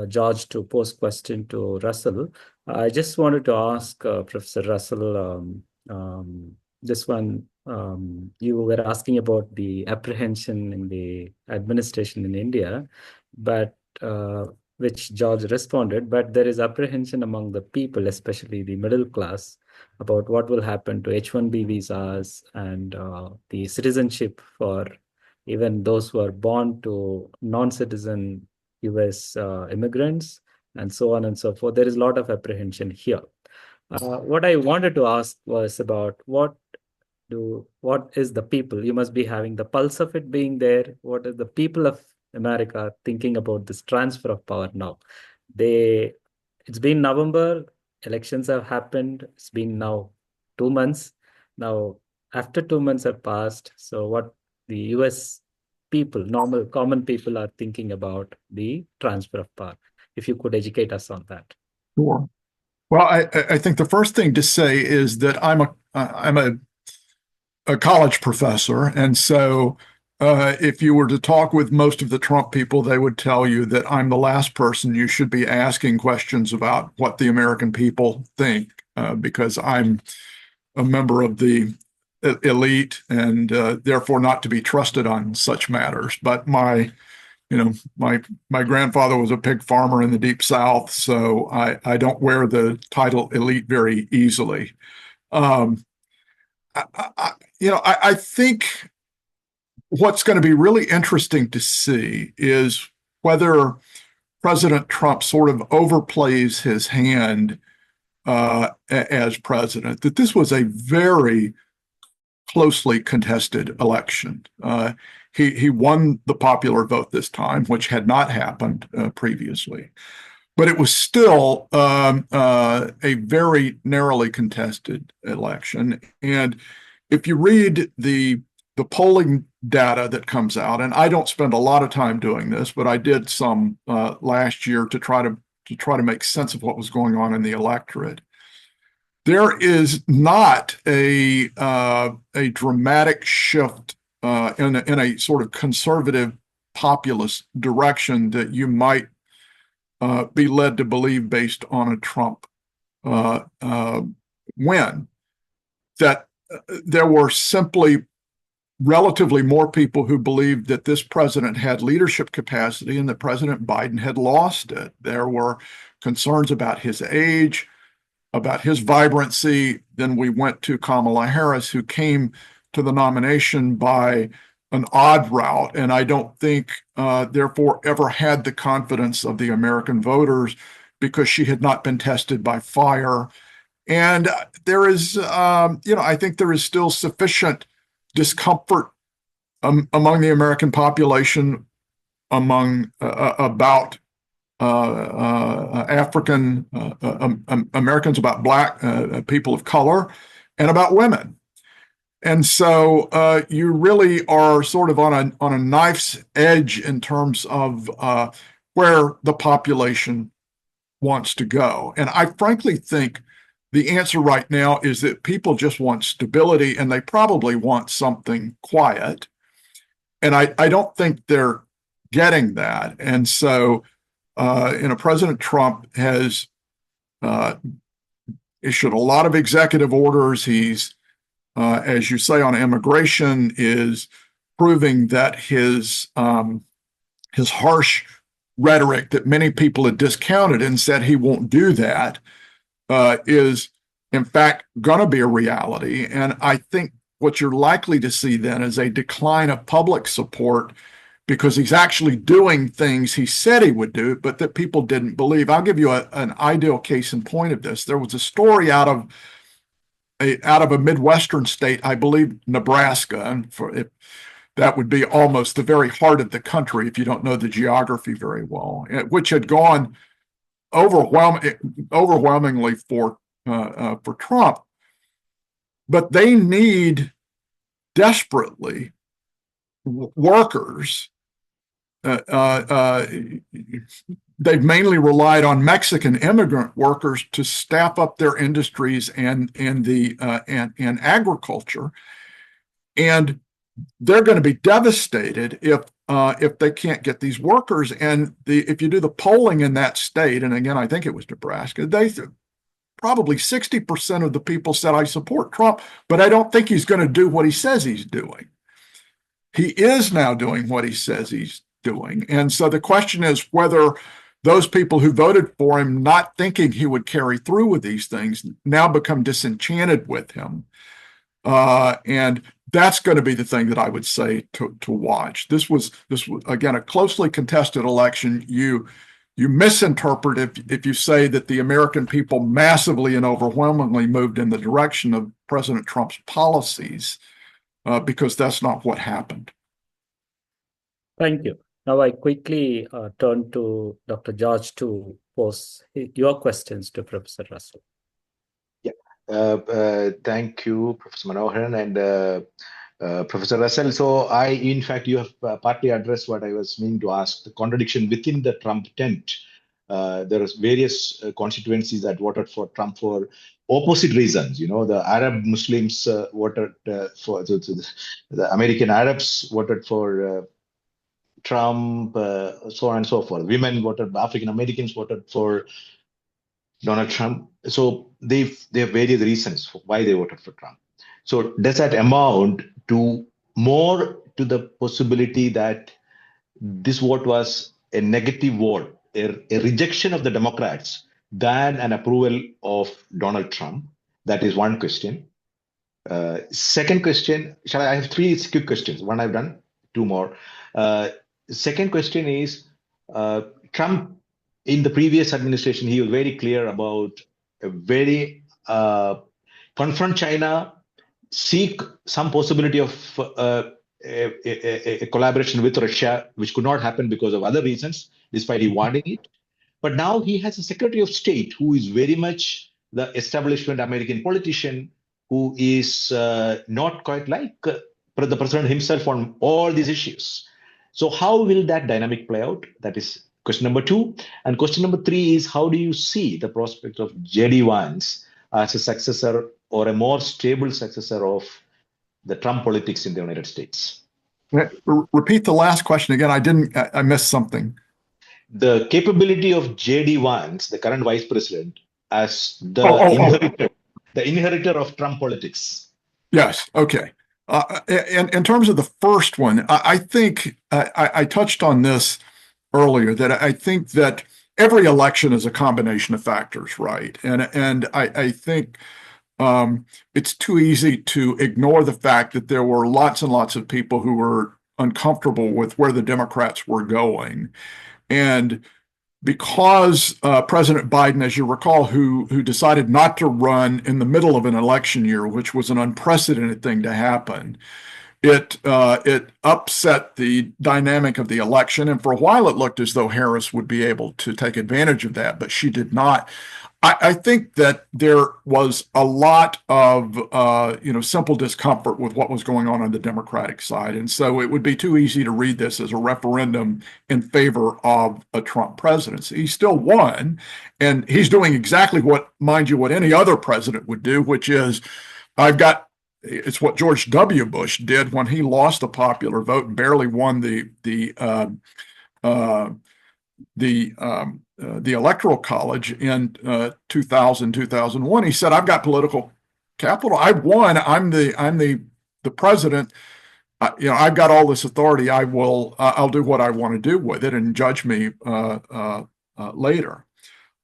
George to pose question to Russell, I just wanted to ask Professor Russell, this one, you were asking about the apprehension in the administration in India, but which George responded, but there is apprehension among the people, especially the middle class, about what will happen to H-1B visas and the citizenship for even those who are born to non-citizen US immigrants, and so on and so forth. There is a lot of apprehension here. What I wanted to ask was about what what is the people? You must be having the pulse of it being there. What is the people of America thinking about this transfer of power now? It's been November, elections have happened. It's been now 2 months. Now, after 2 months have passed, so what the US people, normal, common people are thinking about the transfer of power? If you could educate us on that. Sure. Well, I think the first thing to say is that I'm a college professor, and so if you were to talk with most of the Trump people, they would tell you that I'm the last person you should be asking questions about what the American people think, because I'm a member of the elite and therefore not to be trusted on such matters. But my grandfather was a pig farmer in the Deep South, so I don't wear the title elite very easily. I think what's going to be really interesting to see is whether President Trump sort of overplays his hand as president, that this was a very closely contested election. He won the popular vote this time, which had not happened previously. But it was still a very narrowly contested election. And if you read the polling data that comes out, and I don't spend a lot of time doing this, but I did some last year to try to make sense of what was going on in the electorate. There is not a dramatic shift in a sort of conservative populist direction that you might be led to believe based on a Trump win. That there were simply relatively more people who believed that this president had leadership capacity and that President Biden had lost it. There were concerns about his age, about his vibrancy. Then we went to Kamala Harris, who came to the nomination by an odd route, and I don't think, therefore, ever had the confidence of the American voters because she had not been tested by fire. And there is, I think there is still sufficient discomfort among the American population about African Americans, about Black people of color, and about women. And so you really are sort of on a knife's edge in terms of where the population wants to go. And I frankly think the answer right now is that people just want stability, and they probably want something quiet. And I don't think they're getting that. And so President Trump has issued a lot of executive orders. He's as you say, on immigration, is proving that his harsh rhetoric that many people had discounted and said he won't do that is, in fact, going to be a reality. And I think what you're likely to see then is a decline of public support because he's actually doing things he said he would do, but that people didn't believe. I'll give you an ideal case in point of this. There was a story out of a Midwestern state, I believe Nebraska, and that would be almost the very heart of the country if you don't know the geography very well, which had gone overwhelmingly for Trump. But they need desperately workers. They've mainly relied on Mexican immigrant workers to staff up their industries and agriculture, and they're going to be devastated if they can't get these workers. And if you do the polling in that state, and again, I think it was Nebraska, probably 60% of the people said, I support Trump, but I don't think he's going to do what he says he's doing. He is now doing what he says he's doing. And so the question is whether those people who voted for him, not thinking he would carry through with these things, now become disenchanted with him. And that's going to be the thing that I would say to watch. This was again a closely contested election. You you misinterpret if you say that the American people massively and overwhelmingly moved in the direction of President Trump's policies, because that's not what happened. Thank you. Now I quickly turn to Dr. George to pose your questions to Professor Russell. Thank you, Professor Manoharan and Professor Russell. So in fact, you have partly addressed what I was meaning to ask, the contradiction within the Trump tent. There are various constituencies that voted for Trump for opposite reasons. You know, the Arab Muslims voted for, the American Arabs voted for Trump, so on and so forth. Women voted, African Americans voted for Donald Trump. So they have various reasons for why they voted for Trump. So does that amount to more to the possibility that this vote was a negative vote, a rejection of the Democrats than an approval of Donald Trump? That is one question. Second question, I have three quick questions. One I've done, two more. Second question is, Trump, in the previous administration, he was very clear about a very confront China, seek some possibility of a collaboration with Russia, which could not happen because of other reasons, despite he wanting it. But now he has a Secretary of State who is very much the establishment American politician, who is not quite like the president himself on all these issues. So how will that dynamic play out? That is question number two. And question number three is, how do you see the prospect of J.D. Vance as a successor or a more stable successor of the Trump politics in the United States? Repeat the last question again. I missed something. The capability of J.D. Vance, the current vice president, as the inheritor of Trump politics. Yes. Okay. In terms of the first one, I think I touched on this earlier, that I think that every election is a combination of factors, right? And I think it's too easy to ignore the fact that there were lots and lots of people who were uncomfortable with where the Democrats were going. And because President Biden, as you recall, who decided not to run in the middle of an election year, which was an unprecedented thing to happen, it upset the dynamic of the election. And for a while, it looked as though Harris would be able to take advantage of that, but she did not. I think that there was a lot of simple discomfort with what was going on the Democratic side. And so it would be too easy to read this as a referendum in favor of a Trump presidency. He still won, and he's doing exactly what any other president would do, which is, it's what George W. Bush did when he lost the popular vote and barely won the Electoral College in 2000, 2001. He said, "I've got political capital. I won. I'm the president. I've got all this authority. I'll do what I want to do with it, and judge me later."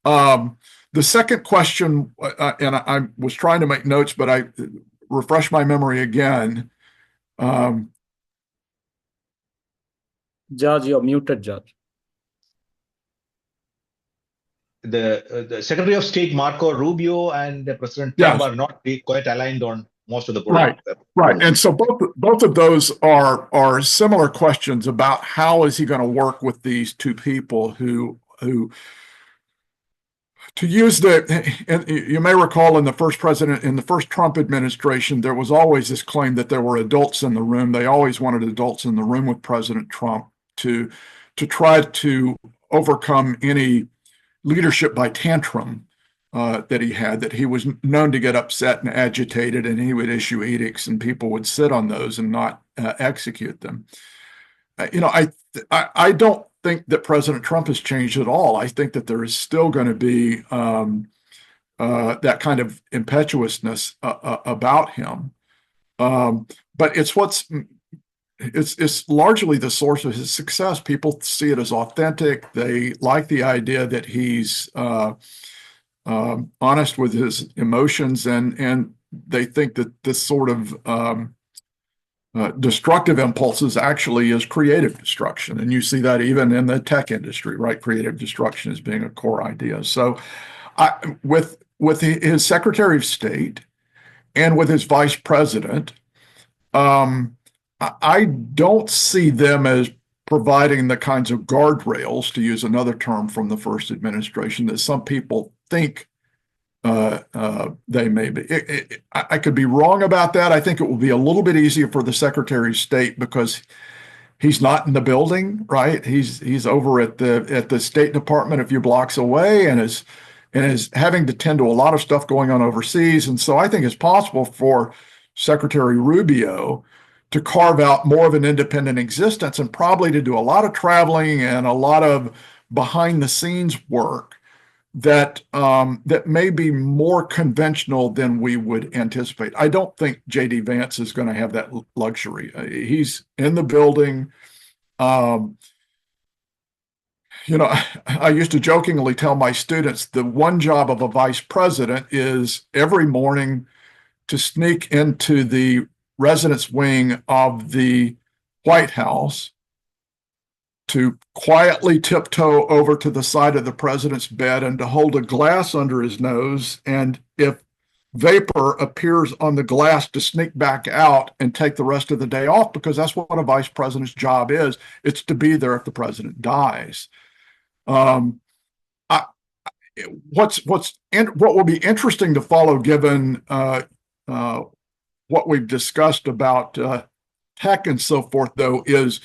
The second question, and I was trying to make notes, but I refresh my memory again. George, you're muted, George. The Secretary of State Marco Rubio and President Trump are not quite aligned on most of the politics. Right. And so both of those are similar questions about how is he going to work with these two people who to use and you may recall in the first Trump administration, there was always this claim that there were adults in the room. They always wanted adults in the room with President Trump to try to overcome any leadership by tantrum that he had, that he was known to get upset and agitated, and he would issue edicts and people would sit on those and not execute them. I don't think that President Trump has changed at all. I think that there is still going to be that kind of impetuousness about him. But it's largely the source of his success. People see it as authentic. They like the idea that he's honest with his emotions, and they think that this sort of destructive impulses actually is creative destruction. And you see that even in the tech industry, right? Creative destruction as being a core idea. So with his Secretary of State and with his Vice President, I don't see them as providing the kinds of guardrails, to use another term from the first administration, that some people think they may be. I could be wrong about that. I think it will be a little bit easier for the Secretary of State because he's not in the building, right? He's over at the State Department a few blocks away and is having to tend to a lot of stuff going on overseas. And so I think it's possible for Secretary Rubio to carve out more of an independent existence and probably to do a lot of traveling and a lot of behind the scenes work that may be more conventional than we would anticipate. I don't think J.D. Vance is going to have that luxury. He's in the building. I used to jokingly tell my students the one job of a vice president is every morning to sneak into the residence wing of the White House, to quietly tiptoe over to the side of the president's bed and to hold a glass under his nose. And if vapor appears on the glass, to sneak back out and take the rest of the day off, because that's what a vice president's job is. It's to be there if the president dies. What will be interesting to follow, given what we've discussed about tech and so forth, though, is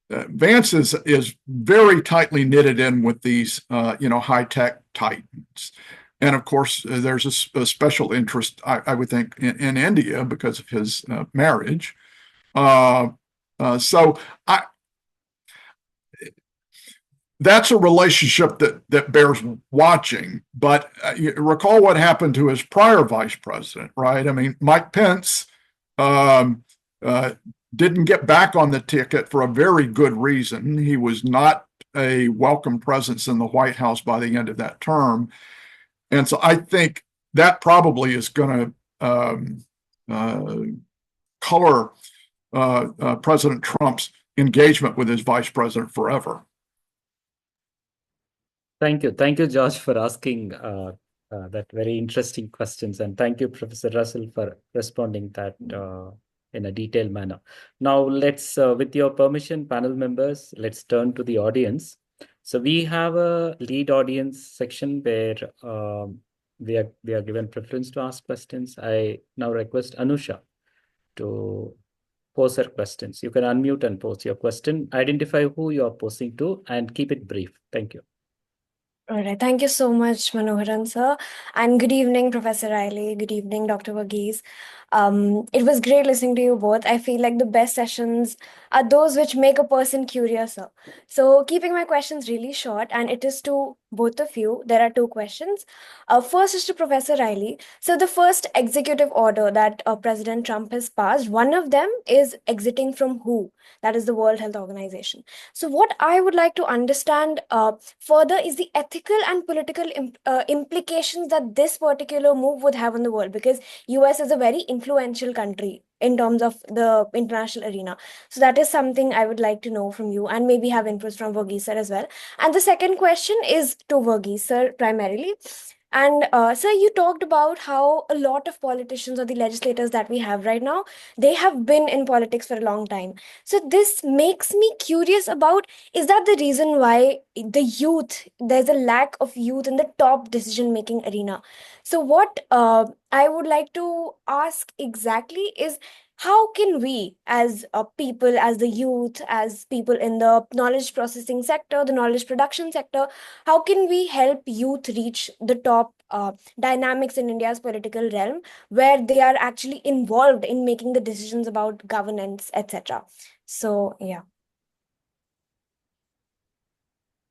Vance is very tightly knitted in with these high tech titans, and of course there's a special interest, I would think, in India because of his marriage. So that's a relationship that bears watching. But you recall what happened to his prior vice president, right? I mean, Mike Pence didn't get back on the ticket for a very good reason. He was not a welcome presence in the White House by the end of that term. And so I think that probably is going to color President Trump's engagement with his vice president forever. Thank you, George, for asking that very interesting questions, and thank you, Professor Russell, for responding that in a detailed manner. Now, let's, with your permission, panel members, let's turn to the audience. So we have a lead audience section where we are given preference to ask questions. I now request Anusha to pose her questions. You can unmute and pose your question. Identify who you are posing to and keep it brief. Thank you. All right. Thank you so much, Manoharan, sir. And good evening, Professor Riley. Good evening, Dr. Varghese. It was great listening to you both. I feel like the best sessions are those which make a person curious, sir. So keeping my questions really short, and it is to both of you. There are two questions. First is to Professor Riley. So the first executive order that President Trump has passed, one of them is exiting from WHO, that is the World Health Organization. So what I would like to understand further is the ethical and political implications that this particular move would have on the world, because US is a very influential country in terms of the international arena. So that is something I would like to know from you, and maybe have inputs from Varghese sir as well. And the second question is to Varghese sir primarily. And sir, you talked about how a lot of politicians or the legislators that we have right now, they have been in politics for a long time. So this makes me curious about, is that the reason why the youth, there's a lack of youth in the top decision-making arena? So what I would like to ask exactly is, how can we as people, as the youth, as people in the knowledge processing sector, the knowledge production sector, how can we help youth reach the top dynamics in India's political realm, where they are actually involved in making the decisions about governance, etc.? So, yeah.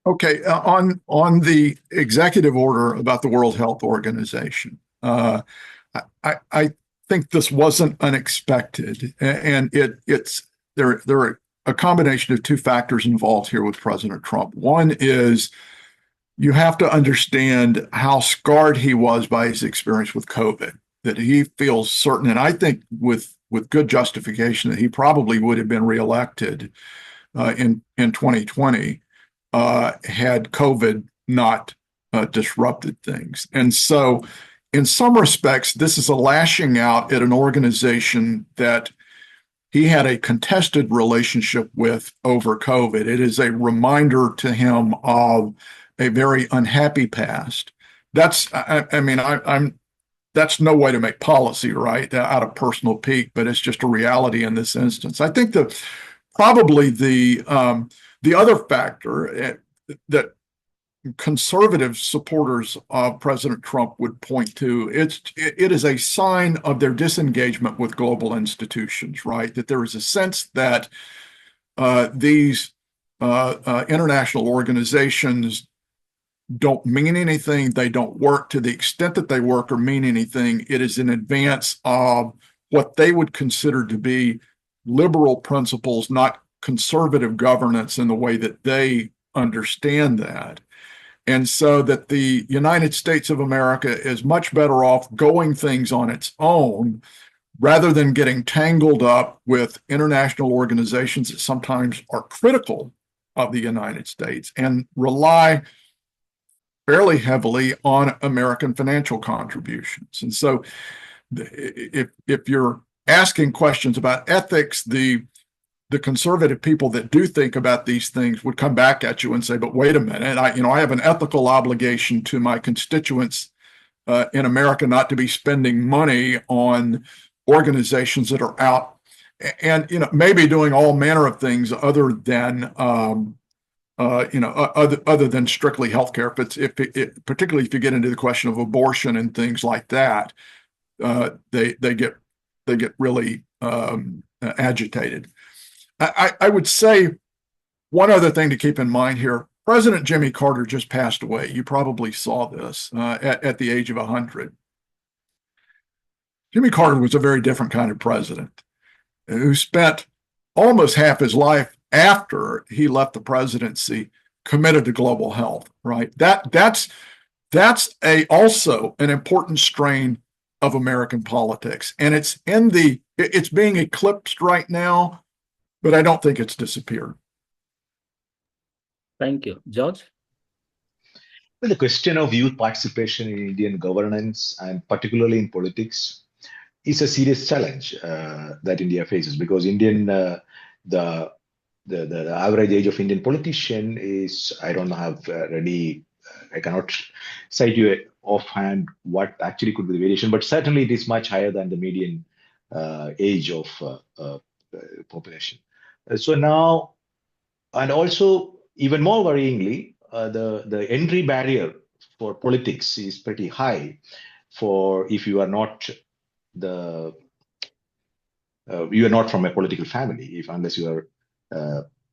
Okay, on the executive order about the World Health Organization, I think this wasn't unexpected, and there are a combination of two factors involved here with President Trump. One is you have to understand how scarred he was by his experience with COVID, that he feels certain, and I think with with good justification that he probably would have been reelected in 2020 had COVID not disrupted things. And so, in some respects, this is a lashing out at an organization that he had a contested relationship with over COVID. It is a reminder to him of a very unhappy past. That's no way to make policy, right, out of personal pique, but it's just a reality in this instance. I think that probably the other factor that conservative supporters of President Trump would point to, it is a sign of their disengagement with global institutions, right? That there is a sense that these international organizations don't mean anything. They don't work. To the extent that they work or mean anything, it is in advance of what they would consider to be liberal principles, not conservative governance in the way that they understand that. And so that the United States of America is much better off going things on its own rather than getting tangled up with international organizations that sometimes are critical of the United States and rely fairly heavily on American financial contributions. And so if you're asking questions about ethics, the conservative people that do think about these things would come back at you and say, but wait a minute, I have an ethical obligation to my constituents in America not to be spending money on organizations that are out and, maybe doing all manner of things other than, other than strictly healthcare. Particularly if you get into the question of abortion and things like that, they get really agitated. I would say one other thing to keep in mind here. President Jimmy Carter just passed away. You probably saw this at the age of 100. Jimmy Carter was a very different kind of president who spent almost half his life after he left the presidency committed to global health, right? That's also an important strain of American politics. And it's being eclipsed right now, but I don't think it's disappeared. Thank you. George? Well, the question of youth participation in Indian governance and particularly in politics is a serious challenge that India faces because the average age of Indian politician is, I don't have I cannot cite you offhand what actually could be the variation, but certainly it is much higher than the median age of population. So now, and also even more worryingly, the entry barrier for politics is pretty high for if you are not you are not from a political family, unless your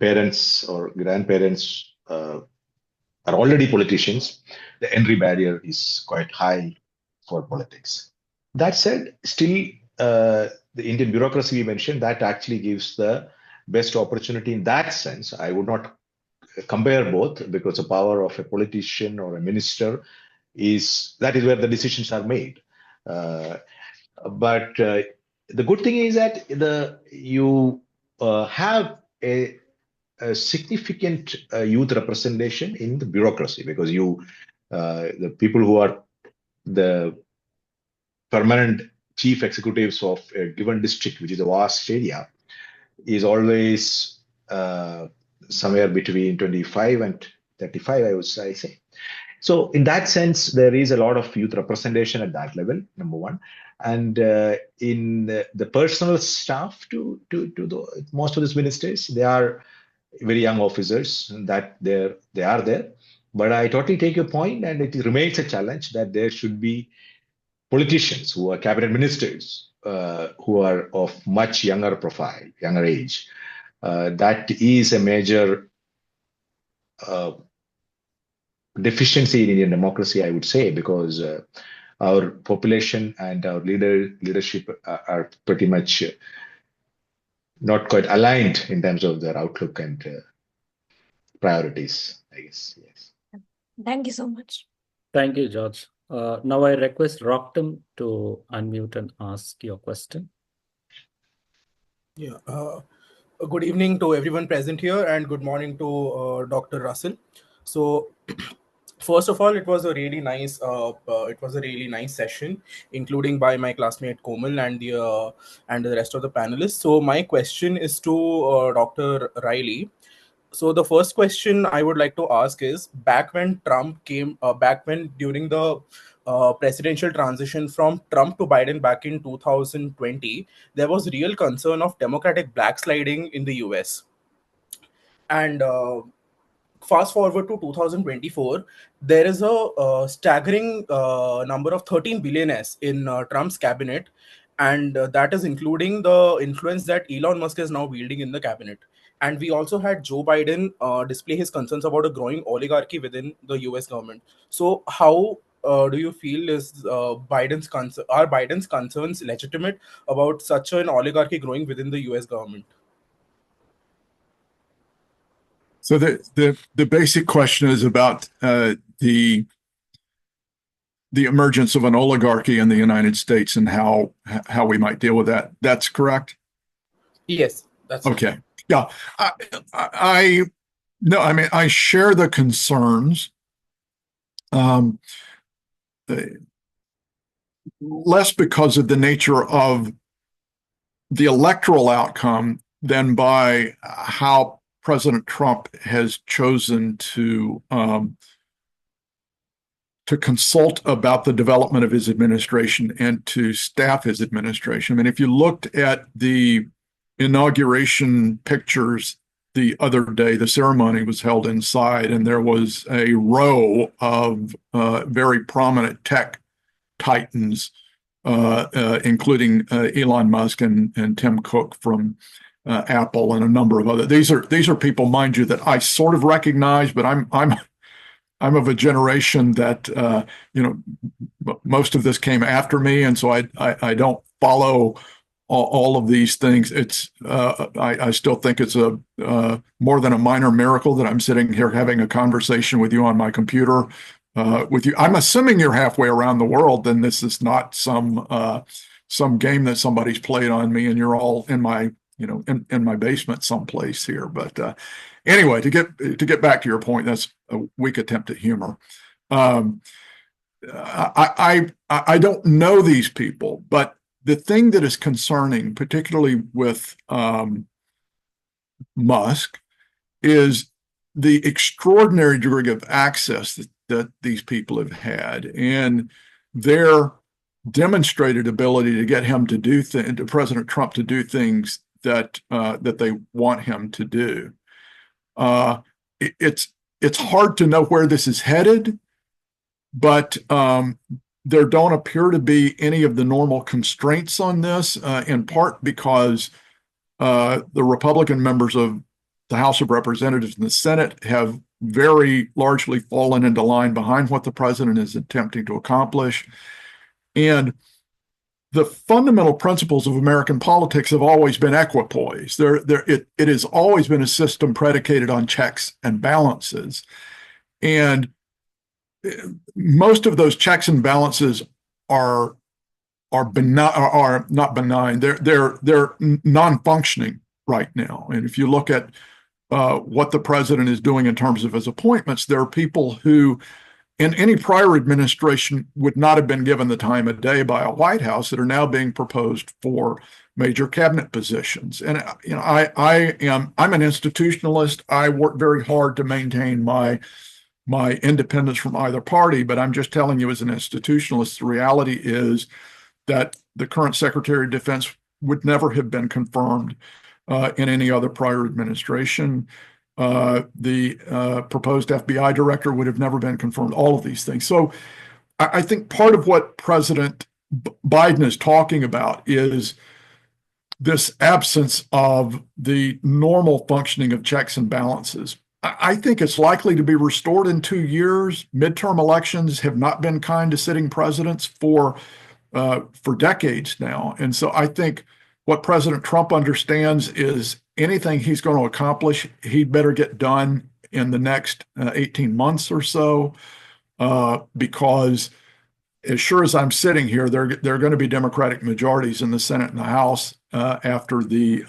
parents or grandparents are already politicians, the entry barrier is quite high for politics. That said, still the Indian bureaucracy we mentioned, that actually gives the best opportunity in that sense. I would not compare both because the power of a politician or a minister is where the decisions are made. But the good thing is that you have a significant youth representation in the bureaucracy because the people who are the permanent chief executives of a given district, which is a vast area, is always somewhere between 25 and 35, I would say. So in that sense, there is a lot of youth representation at that level, number one. And in the personal staff to most of these ministers, they are very young officers that they are there. But I totally take your point, and it remains a challenge that there should be politicians who are cabinet ministers who are of much younger profile, younger age. That is a major deficiency in Indian democracy, I would say, because our population and our leadership are pretty much not quite aligned in terms of their outlook and priorities, I guess. Yes. Thank you so much. Thank you, George. Now I request Rockton to unmute and ask your question. Yeah. Good evening to everyone present here, and good morning to Dr. Russell. So, first of all, it was a really nice session, including by my classmate Komal and the rest of the panelists. So, my question is to Dr. Riley. So the first question I would like to ask is, back when during the presidential transition from Trump to Biden back in 2020, there was real concern of democratic backsliding in the US. And fast forward to 2024, there is a staggering number of 13 billionaires in Trump's cabinet, and that is including the influence that Elon Musk is now wielding in the cabinet. And we also had Joe Biden display his concerns about a growing oligarchy within the US government. So, how do you feel are Biden's concerns legitimate about such an oligarchy growing within the US government? So the basic question is about the emergence of an oligarchy in the United States and how we might deal with that. That's correct? Yes, that's right. Okay. Yeah. I no, I mean, I share the concerns. Less because of the nature of the electoral outcome than by how President Trump has chosen to consult about the development of his administration and to staff his administration. I mean, if you looked at the inauguration pictures the other day, the ceremony was held inside, and there was a row of very prominent tech titans, including Elon Musk and Tim Cook from Apple and a number of other. These are people, mind you, that I sort of recognize, but I'm of a generation that most of this came after me, and so I don't follow all of these things. I still think it's a more than a minor miracle that I'm sitting here having a conversation with you on my computer with you. I'm assuming you're halfway around the world, then this is not some game that somebody's played on me, and you're all in my in my basement someplace here. But anyway, to get back to your point, that's a weak attempt at humor. I don't know these people, but the thing that is concerning, particularly with Musk, is the extraordinary degree of access that these people have had, and their demonstrated ability to get him to to President Trump to do things that they want him to do. It's hard to know where this is headed, but there don't appear to be any of the normal constraints on this, in part because the Republican members of the House of Representatives and the Senate have very largely fallen into line behind what the president is attempting to accomplish. And the fundamental principles of American politics have always been equipoise. It has always been a system predicated on checks and balances. And most of those checks and balances are not benign. They're non-functioning right now. And if you look at what the president is doing in terms of his appointments, there are people who in any prior administration would not have been given the time of day by a White House that are now being proposed for major cabinet positions. And I'm an institutionalist. I work very hard to maintain my independence from either party, but I'm just telling you as an institutionalist, the reality is that the current Secretary of Defense would never have been confirmed in any other prior administration. The proposed FBI director would have never been confirmed, all of these things. So I think part of what President Biden is talking about is this absence of the normal functioning of checks and balances. I think it's likely to be restored in 2 years. Midterm elections have not been kind to sitting presidents for decades now. And so I think what President Trump understands is anything he's going to accomplish, he'd better get done in the next 18 months or so, because as sure as I'm sitting here, there are going to be Democratic majorities in the Senate and the House, after the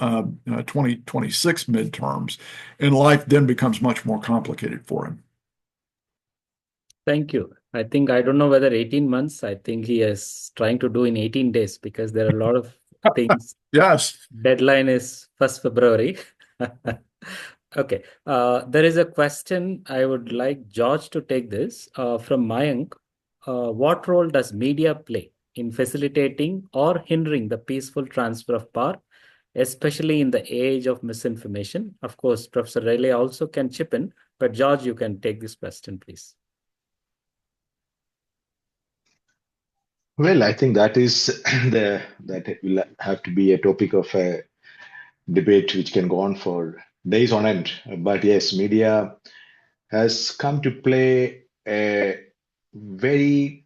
2026 midterms, and life then becomes much more complicated for him. Thank you. I think I don't know whether 18 months. I think he is trying to do in 18 days because there are a lot of things. Yes. Deadline is 1st February. Okay. There is a question. I would like George to take this from Mayank. What role does media play in facilitating or hindering the peaceful transfer of power, especially in the age of misinformation? Of course, Professor Riley also can chip in, but George, you can take this question, please. Well, I think that is that will have to be a topic of a debate which can go on for days on end. But yes, media has come to play a very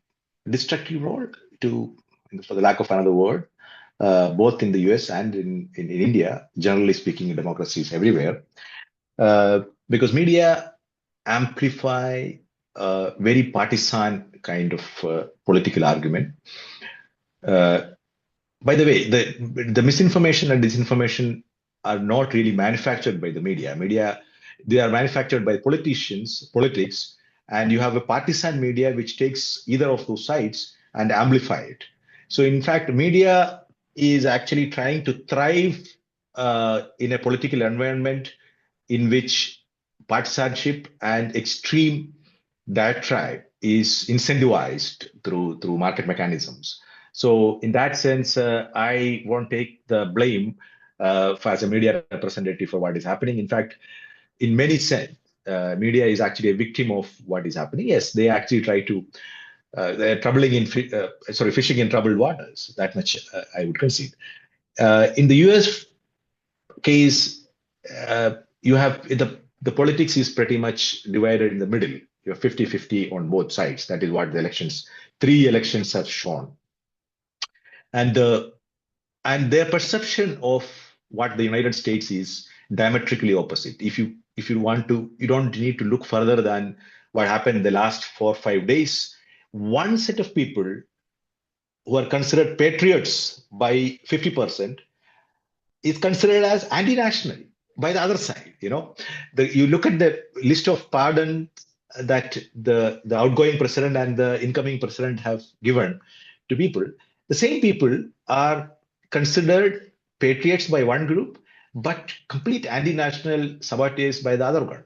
destructive role, for the lack of another word, both in the US and in India, generally speaking, in democracies everywhere, because media amplify very partisan kind of political argument. By the way, the misinformation and disinformation are not really manufactured by the media. They are manufactured by politics, and you have a partisan media which takes either of those sides and amplify it. So in fact, media is actually trying to thrive in a political environment in which partisanship and extreme diatribe is incentivized through market mechanisms. So in that sense, I won't take the blame as a media representative for what is happening. In fact, in many sense, media is actually a victim of what is happening. Yes, they actually try to they're fishing in troubled waters. That much I would concede. In the US case, you have the politics is pretty much divided in the middle. You have 50-50 on both sides. That is what the 3 elections have shown. And their perception of what the United States is diametrically opposite. If you want to, you don't need to look further than what happened in the last 4 or 5 days. One set of people who are considered patriots by 50% is considered as anti-national by the other side. You look at the list of pardons that the outgoing president and the incoming president have given to people. The same people are considered patriots by one group, but complete anti-national sabotage by the other one.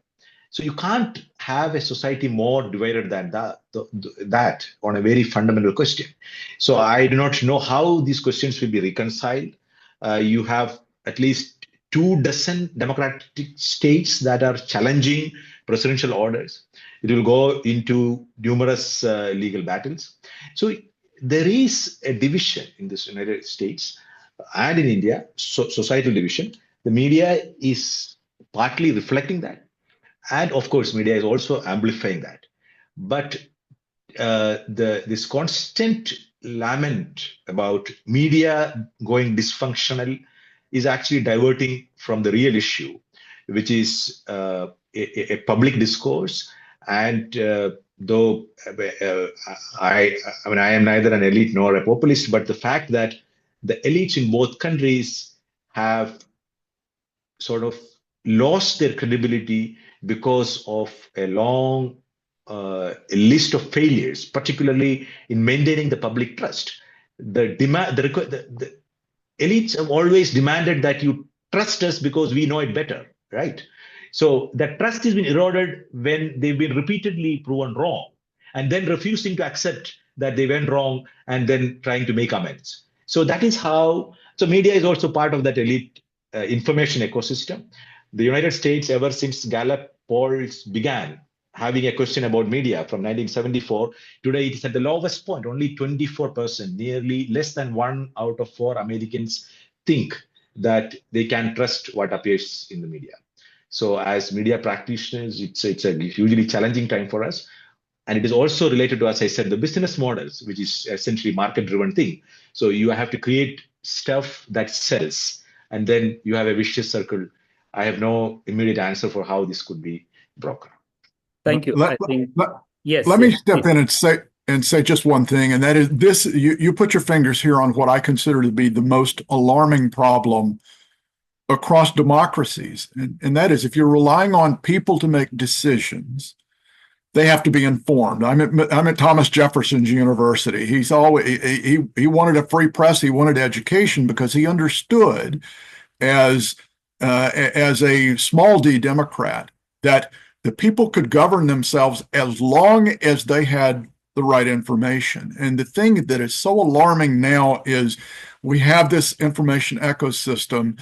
So you can't have a society more divided than that on a very fundamental question. So I do not know how these questions will be reconciled. You have at least 24 democratic states that are challenging presidential orders. It will go into numerous legal battles. So there is a division in the United States and in India, societal division. The media is partly reflecting that. And of course, media is also amplifying that. But this constant lament about media going dysfunctional is actually diverting from the real issue, which is a public discourse. And though I am neither an elite nor a populist, but the fact that the elites in both countries have sort of lost their credibility because of a long list of failures, particularly in maintaining the public trust. The elites have always demanded that you trust us because we know it better, right? So that trust has been eroded when they've been repeatedly proven wrong, and then refusing to accept that they went wrong and then trying to make amends. So that is how. So media is also part of that elite information ecosystem. The United States, ever since Gallup polls began having a question about media from 1974, today it is at the lowest point. Only 24%, nearly less than 1 out of 4 Americans think that they can trust what appears in the media. So as media practitioners, it's a hugely challenging time for us. And it is also related to, as I said, the business models, which is essentially market-driven thing. So you have to create stuff that sells, and then you have a vicious circle. I have no immediate answer for how this could be broken. Thank you. Let I think, yes. Let me step please. in and say just one thing, and that is this: you put your fingers here on what I consider to be the most alarming problem across democracies, and that is if you're relying on people to make decisions, they have to be informed. I'm at Thomas Jefferson's University. He wanted a free press. He wanted education because he understood as a small d Democrat that the people could govern themselves as long as they had the right information. And the thing that is so alarming now is we have this information ecosystem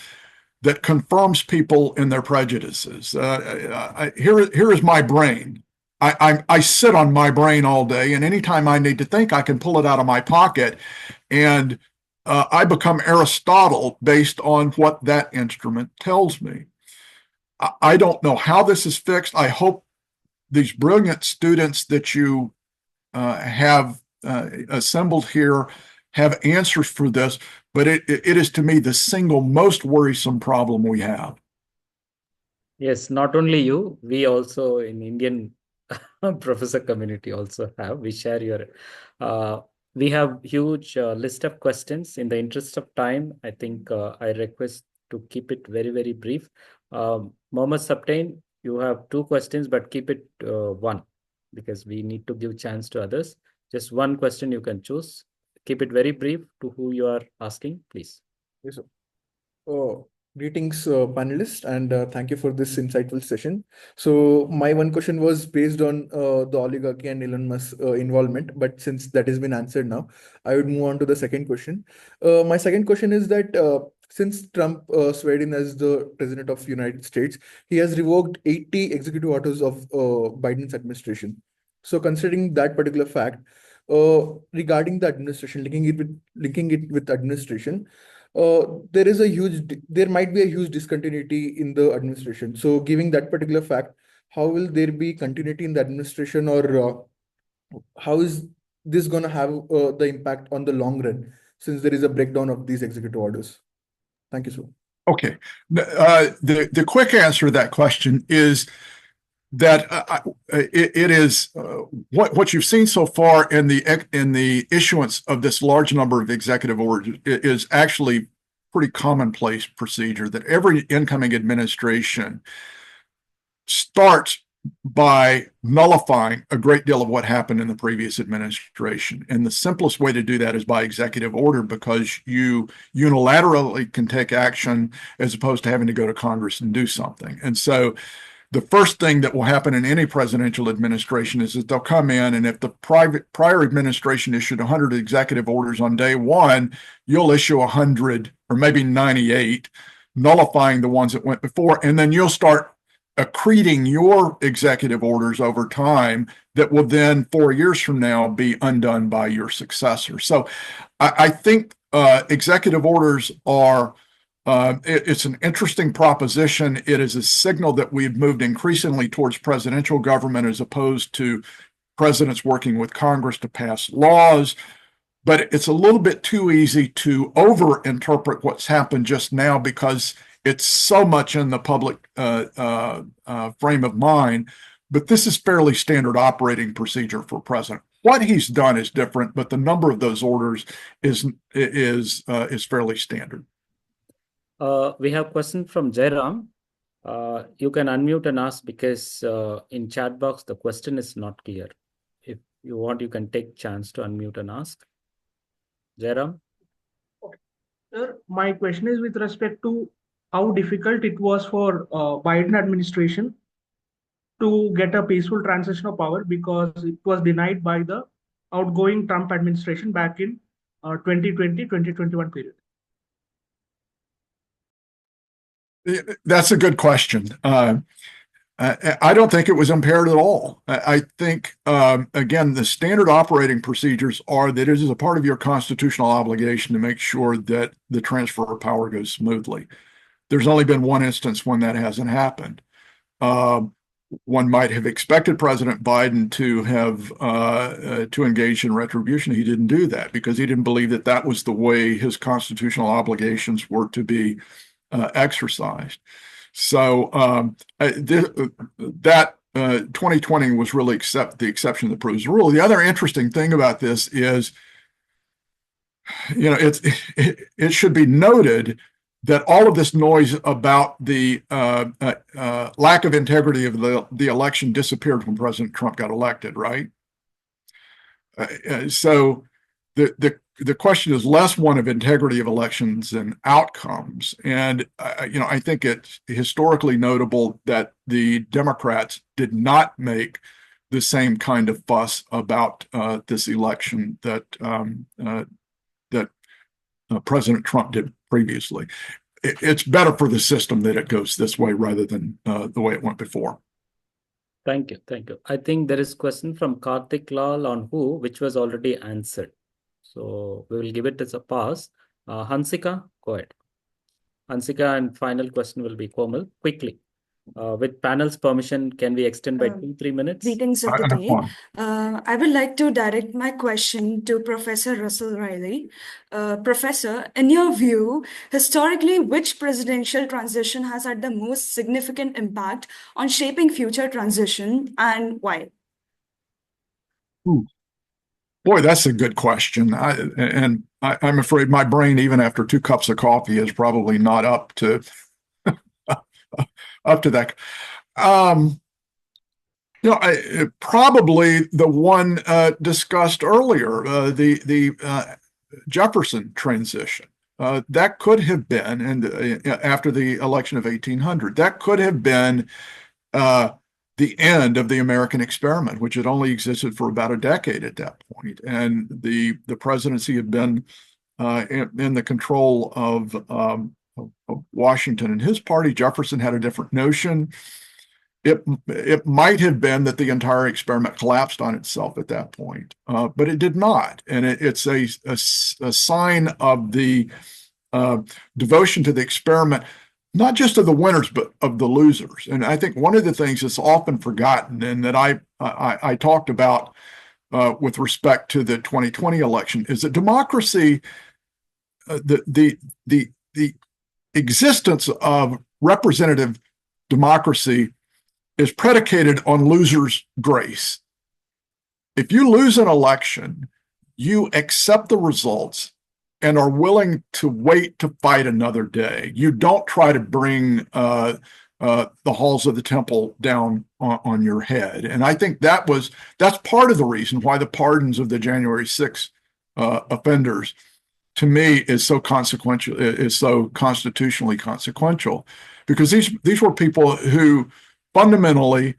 that confirms people in their prejudices. Here is my brain. I sit on my brain all day, and anytime I need to think, I can pull it out of my pocket, and I become Aristotle based on what that instrument tells me. I don't know how this is fixed. I hope these brilliant students that you have assembled here have answers for this, but it is to me the single most worrisome problem we have. Yes, not only you, we also in Indian professor community also have. We share your. We have huge list of questions. In the interest of time, I think I request to keep it very, very brief. Mohammed Saptain, you have 2 questions, but keep it 1 because we need to give chance to others. Just 1 question you can choose. Keep it very brief to who you are asking, please. Yes, sir. Greetings, panelists, and thank you for this insightful session. So my one question was based on the oligarchy and Elon Musk involvement, but since that has been answered now, I would move on to the second question. My second question is that since Trump sweared in as the president of the United States, he has revoked 80 executive orders of Biden's administration. So considering that particular fact, regarding the administration, linking it with administration, there might be a huge discontinuity in the administration. So giving that particular fact, how will there be continuity in the administration, or how is this going to have the impact on the long run since there is a breakdown of these executive orders? Thank you, sir. Okay. The quick answer to that question is that it is what you've seen so far in the issuance of this large number of executive orders is actually pretty commonplace procedure that every incoming administration starts by nullifying a great deal of what happened in the previous administration. And the simplest way to do that is by executive order, because you unilaterally can take action as opposed to having to go to Congress and do something. And so the first thing that will happen in any presidential administration is that they'll come in, and if the prior administration issued 100 executive orders on day one, you'll issue 100 or maybe 98, nullifying the ones that went before, and then you'll start accreting your executive orders over time that will then 4 years from now be undone by your successor. So I think executive orders are it's an interesting proposition. It is a signal that we've moved increasingly towards presidential government as opposed to presidents working with Congress to pass laws. But it's a little bit too easy to overinterpret what's happened just now because it's so much in the public frame of mind. But this is fairly standard operating procedure for a president. What he's done is different, but the number of those orders is fairly standard. We have a question from Jairam. You can unmute and ask because in chat box, the question is not clear. If you want, you can take chance to unmute and ask. Jairam? Okay. Sir, my question is with respect to how difficult it was for Biden administration to get a peaceful transition of power because it was denied by the outgoing Trump administration back in 2020-2021 period. That's a good question. I don't think it was impaired at all. I think, again, the standard operating procedures are that it is a part of your constitutional obligation to make sure that the transfer of power goes smoothly. There's only been one instance when that hasn't happened. One might have expected President Biden to have to engage in retribution. He didn't do that because he didn't believe that that was the way his constitutional obligations were to be exercised. So that 2020 was really the exception that proves the rule. The other interesting thing about this is, it should be noted that all of this noise about the lack of integrity of the election disappeared when President Trump got elected, right? So the question is less one of integrity of elections and outcomes. And I think it's historically notable that the Democrats did not make the same kind of fuss about this election that President Trump did previously. It's better for the system that it goes this way rather than the way it went before. Thank you. Thank you. I think there is a question from Karthik Lal on who, which was already answered. So we will give it as a pass. Hansika, go ahead. Hansika, and final question will be Komal. Quickly. With panel's permission, can we extend by 2-3 minutes? Greetings of the day. I would like to direct my question to Professor Russell Riley. Professor, in your view, historically, which presidential transition has had the most significant impact on shaping future transition and why? Ooh. Boy, that's a good question. I'm afraid my brain, even after 2 cups of coffee, is probably not up to that. Probably the one discussed earlier, the Jefferson transition. That could have been, and after the election of 1800, that could have been the end of the American experiment, which had only existed for about a decade at that point. And the presidency had been in the control of Washington and his party. Jefferson had a different notion. It might have been that the entire experiment collapsed on itself at that point, but it did not. And it's a sign of the devotion to the experiment, not just of the winners, but of the losers. And I think one of the things that's often forgotten, and that I talked about with respect to the 2020 election, is that democracy, the existence of representative democracy is predicated on losers' grace. If you lose an election, you accept the results and are willing to wait to fight another day. You don't try to bring the halls of the temple down on your head. And I think that's part of the reason why the pardons of the January 6th offenders, to me, is so consequential, is so constitutionally consequential, because these were people who fundamentally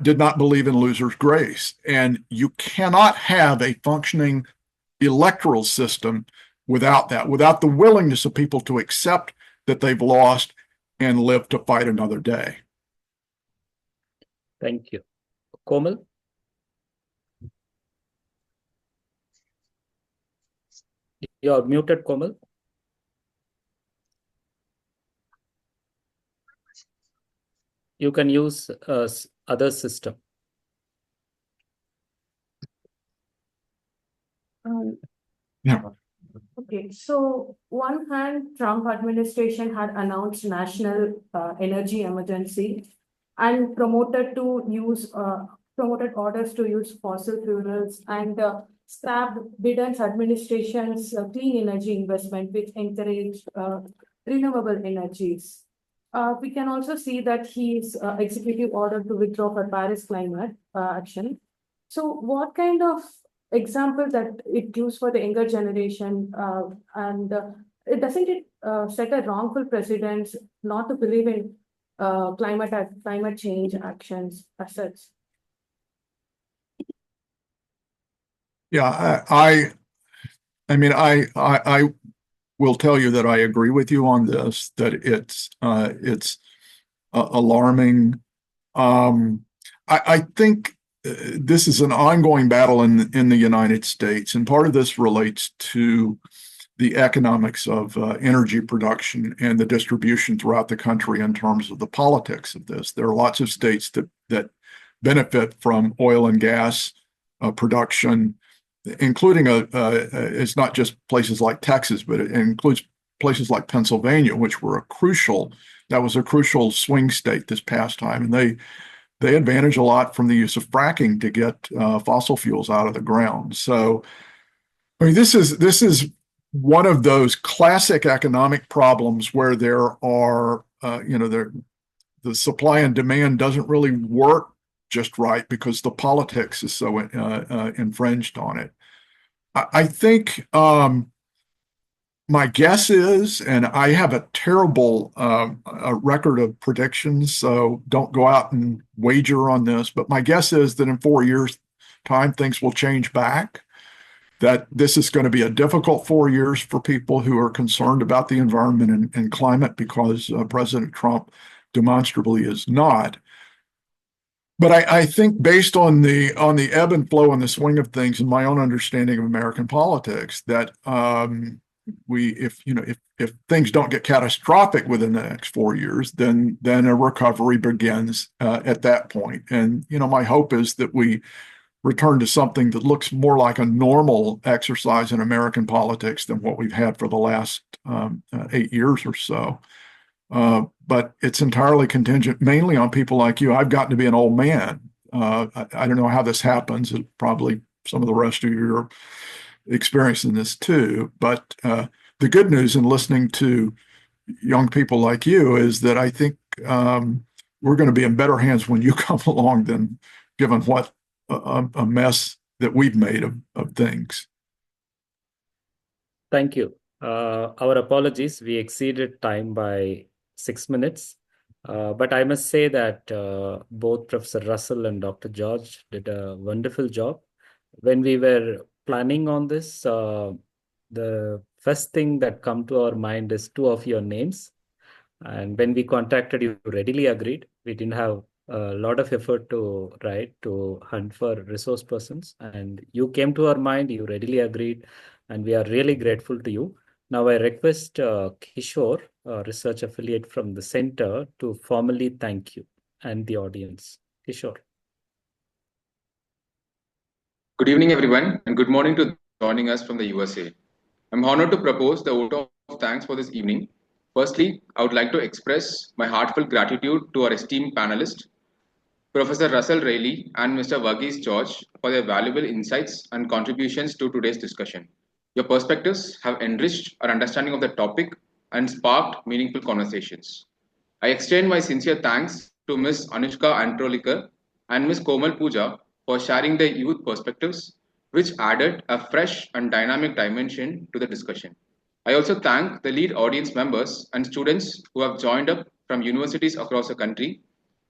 did not believe in losers' grace. And you cannot have a functioning electoral system without that, without the willingness of people to accept that they've lost and live to fight another day. Thank you. Komal? You're muted, Komal. You can use other system. Yeah. Okay, so one hand, Trump administration had announced national energy emergency and promoted orders to use fossil fuels and scrapped Biden's administration's clean energy investment, which encouraged renewable energies. We can also see that he's executive order to withdraw for Paris climate action. So what kind of example that it gives for the younger generation, and doesn't it set a wrongful precedent not to believe in climate change actions as such? Yeah, I will tell you that I agree with you on this, that it's alarming. I think this is an ongoing battle in the United States, and part of this relates to the economics of energy production and the distribution throughout the country in terms of the politics of this. There are lots of states that benefit from oil and gas production, including it's not just places like Texas, but it includes places like Pennsylvania, which were that was a crucial swing state this past time, and they advantage a lot from the use of fracking to get fossil fuels out of the ground. So, I mean, this is one of those classic economic problems where there are, the supply and demand doesn't really work just right because the politics is so infringed on it. I think my guess is, and I have a terrible record of predictions, so don't go out and wager on this, but my guess is that in 4 years' time, things will change back, that this is going to be a difficult 4 years for people who are concerned about the environment and climate because President Trump demonstrably is not. But I think based on the ebb and flow and the swing of things and my own understanding of American politics, that if things don't get catastrophic within the next 4 years, then a recovery begins at that point. And my hope is that we return to something that looks more like a normal exercise in American politics than what we've had for the last 8 years or so. But it's entirely contingent, mainly on people like you. I've gotten to be an old man. I don't know how this happens. Probably some of the rest of you are experiencing this too. But the good news in listening to young people like you is that I think we're going to be in better hands when you come along than given what a mess that we've made of things. Thank you. Our apologies. We exceeded time by 6 minutes. But I must say that both Professor Russell and Dr. George did a wonderful job. When we were planning on this, the first thing that come to our mind is two of your names. And when we contacted you, readily agreed. We didn't have a lot of effort to hunt for resource persons. And you came to our mind, you readily agreed. And we are really grateful to you. Now I request Kishore, research affiliate from the center, to formally thank you and the audience. Kishore. Good evening, everyone, and good morning to joining us from the USA. I'm honored to propose the vote of thanks for this evening. Firstly, I would like to express my heartfelt gratitude to our esteemed panelists, Professor Russell Raley and Mr. Varghese George, for their valuable insights and contributions to today's discussion. Your perspectives have enriched our understanding of the topic and sparked meaningful conversations. I extend my sincere thanks to Ms. Anushka Androlikar and Ms. Komal Pooja for sharing their youth perspectives, which added a fresh and dynamic dimension to the discussion. I also thank the lead audience members and students who have joined up from universities across the country,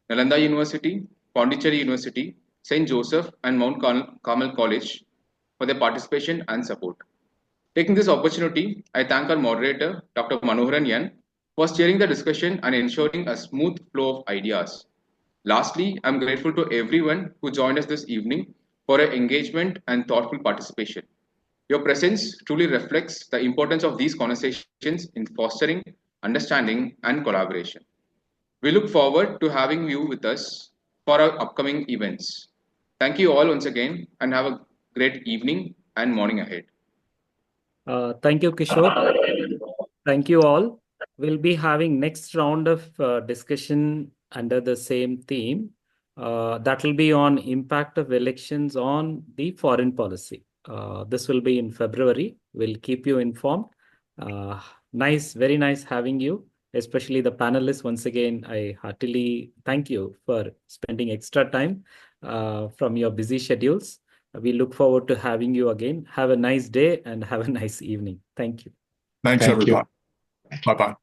Nalanda University, Pondicherry University, St. Joseph, and Mount Carmel College for their participation and support. Taking this opportunity, I thank our moderator, Dr. Manoharan, for steering the discussion and ensuring a smooth flow of ideas. Lastly, I'm grateful to everyone who joined us this evening for your engagement and thoughtful participation. Your presence truly reflects the importance of these conversations in fostering understanding and collaboration. We look forward to having you with us for our upcoming events. Thank you all once again and have a great evening and morning ahead. Thank you, Kishore. Thank you all. We'll be having next round of discussion under the same theme. That will be on impact of elections on the foreign policy. This will be in February. We'll keep you informed. Very nice having you, especially the panelists. Once again, I heartily thank you for spending extra time from your busy schedules. We look forward to having you again. Have a nice day and have a nice evening. Thank you. Thanks, everybody. Bye-bye.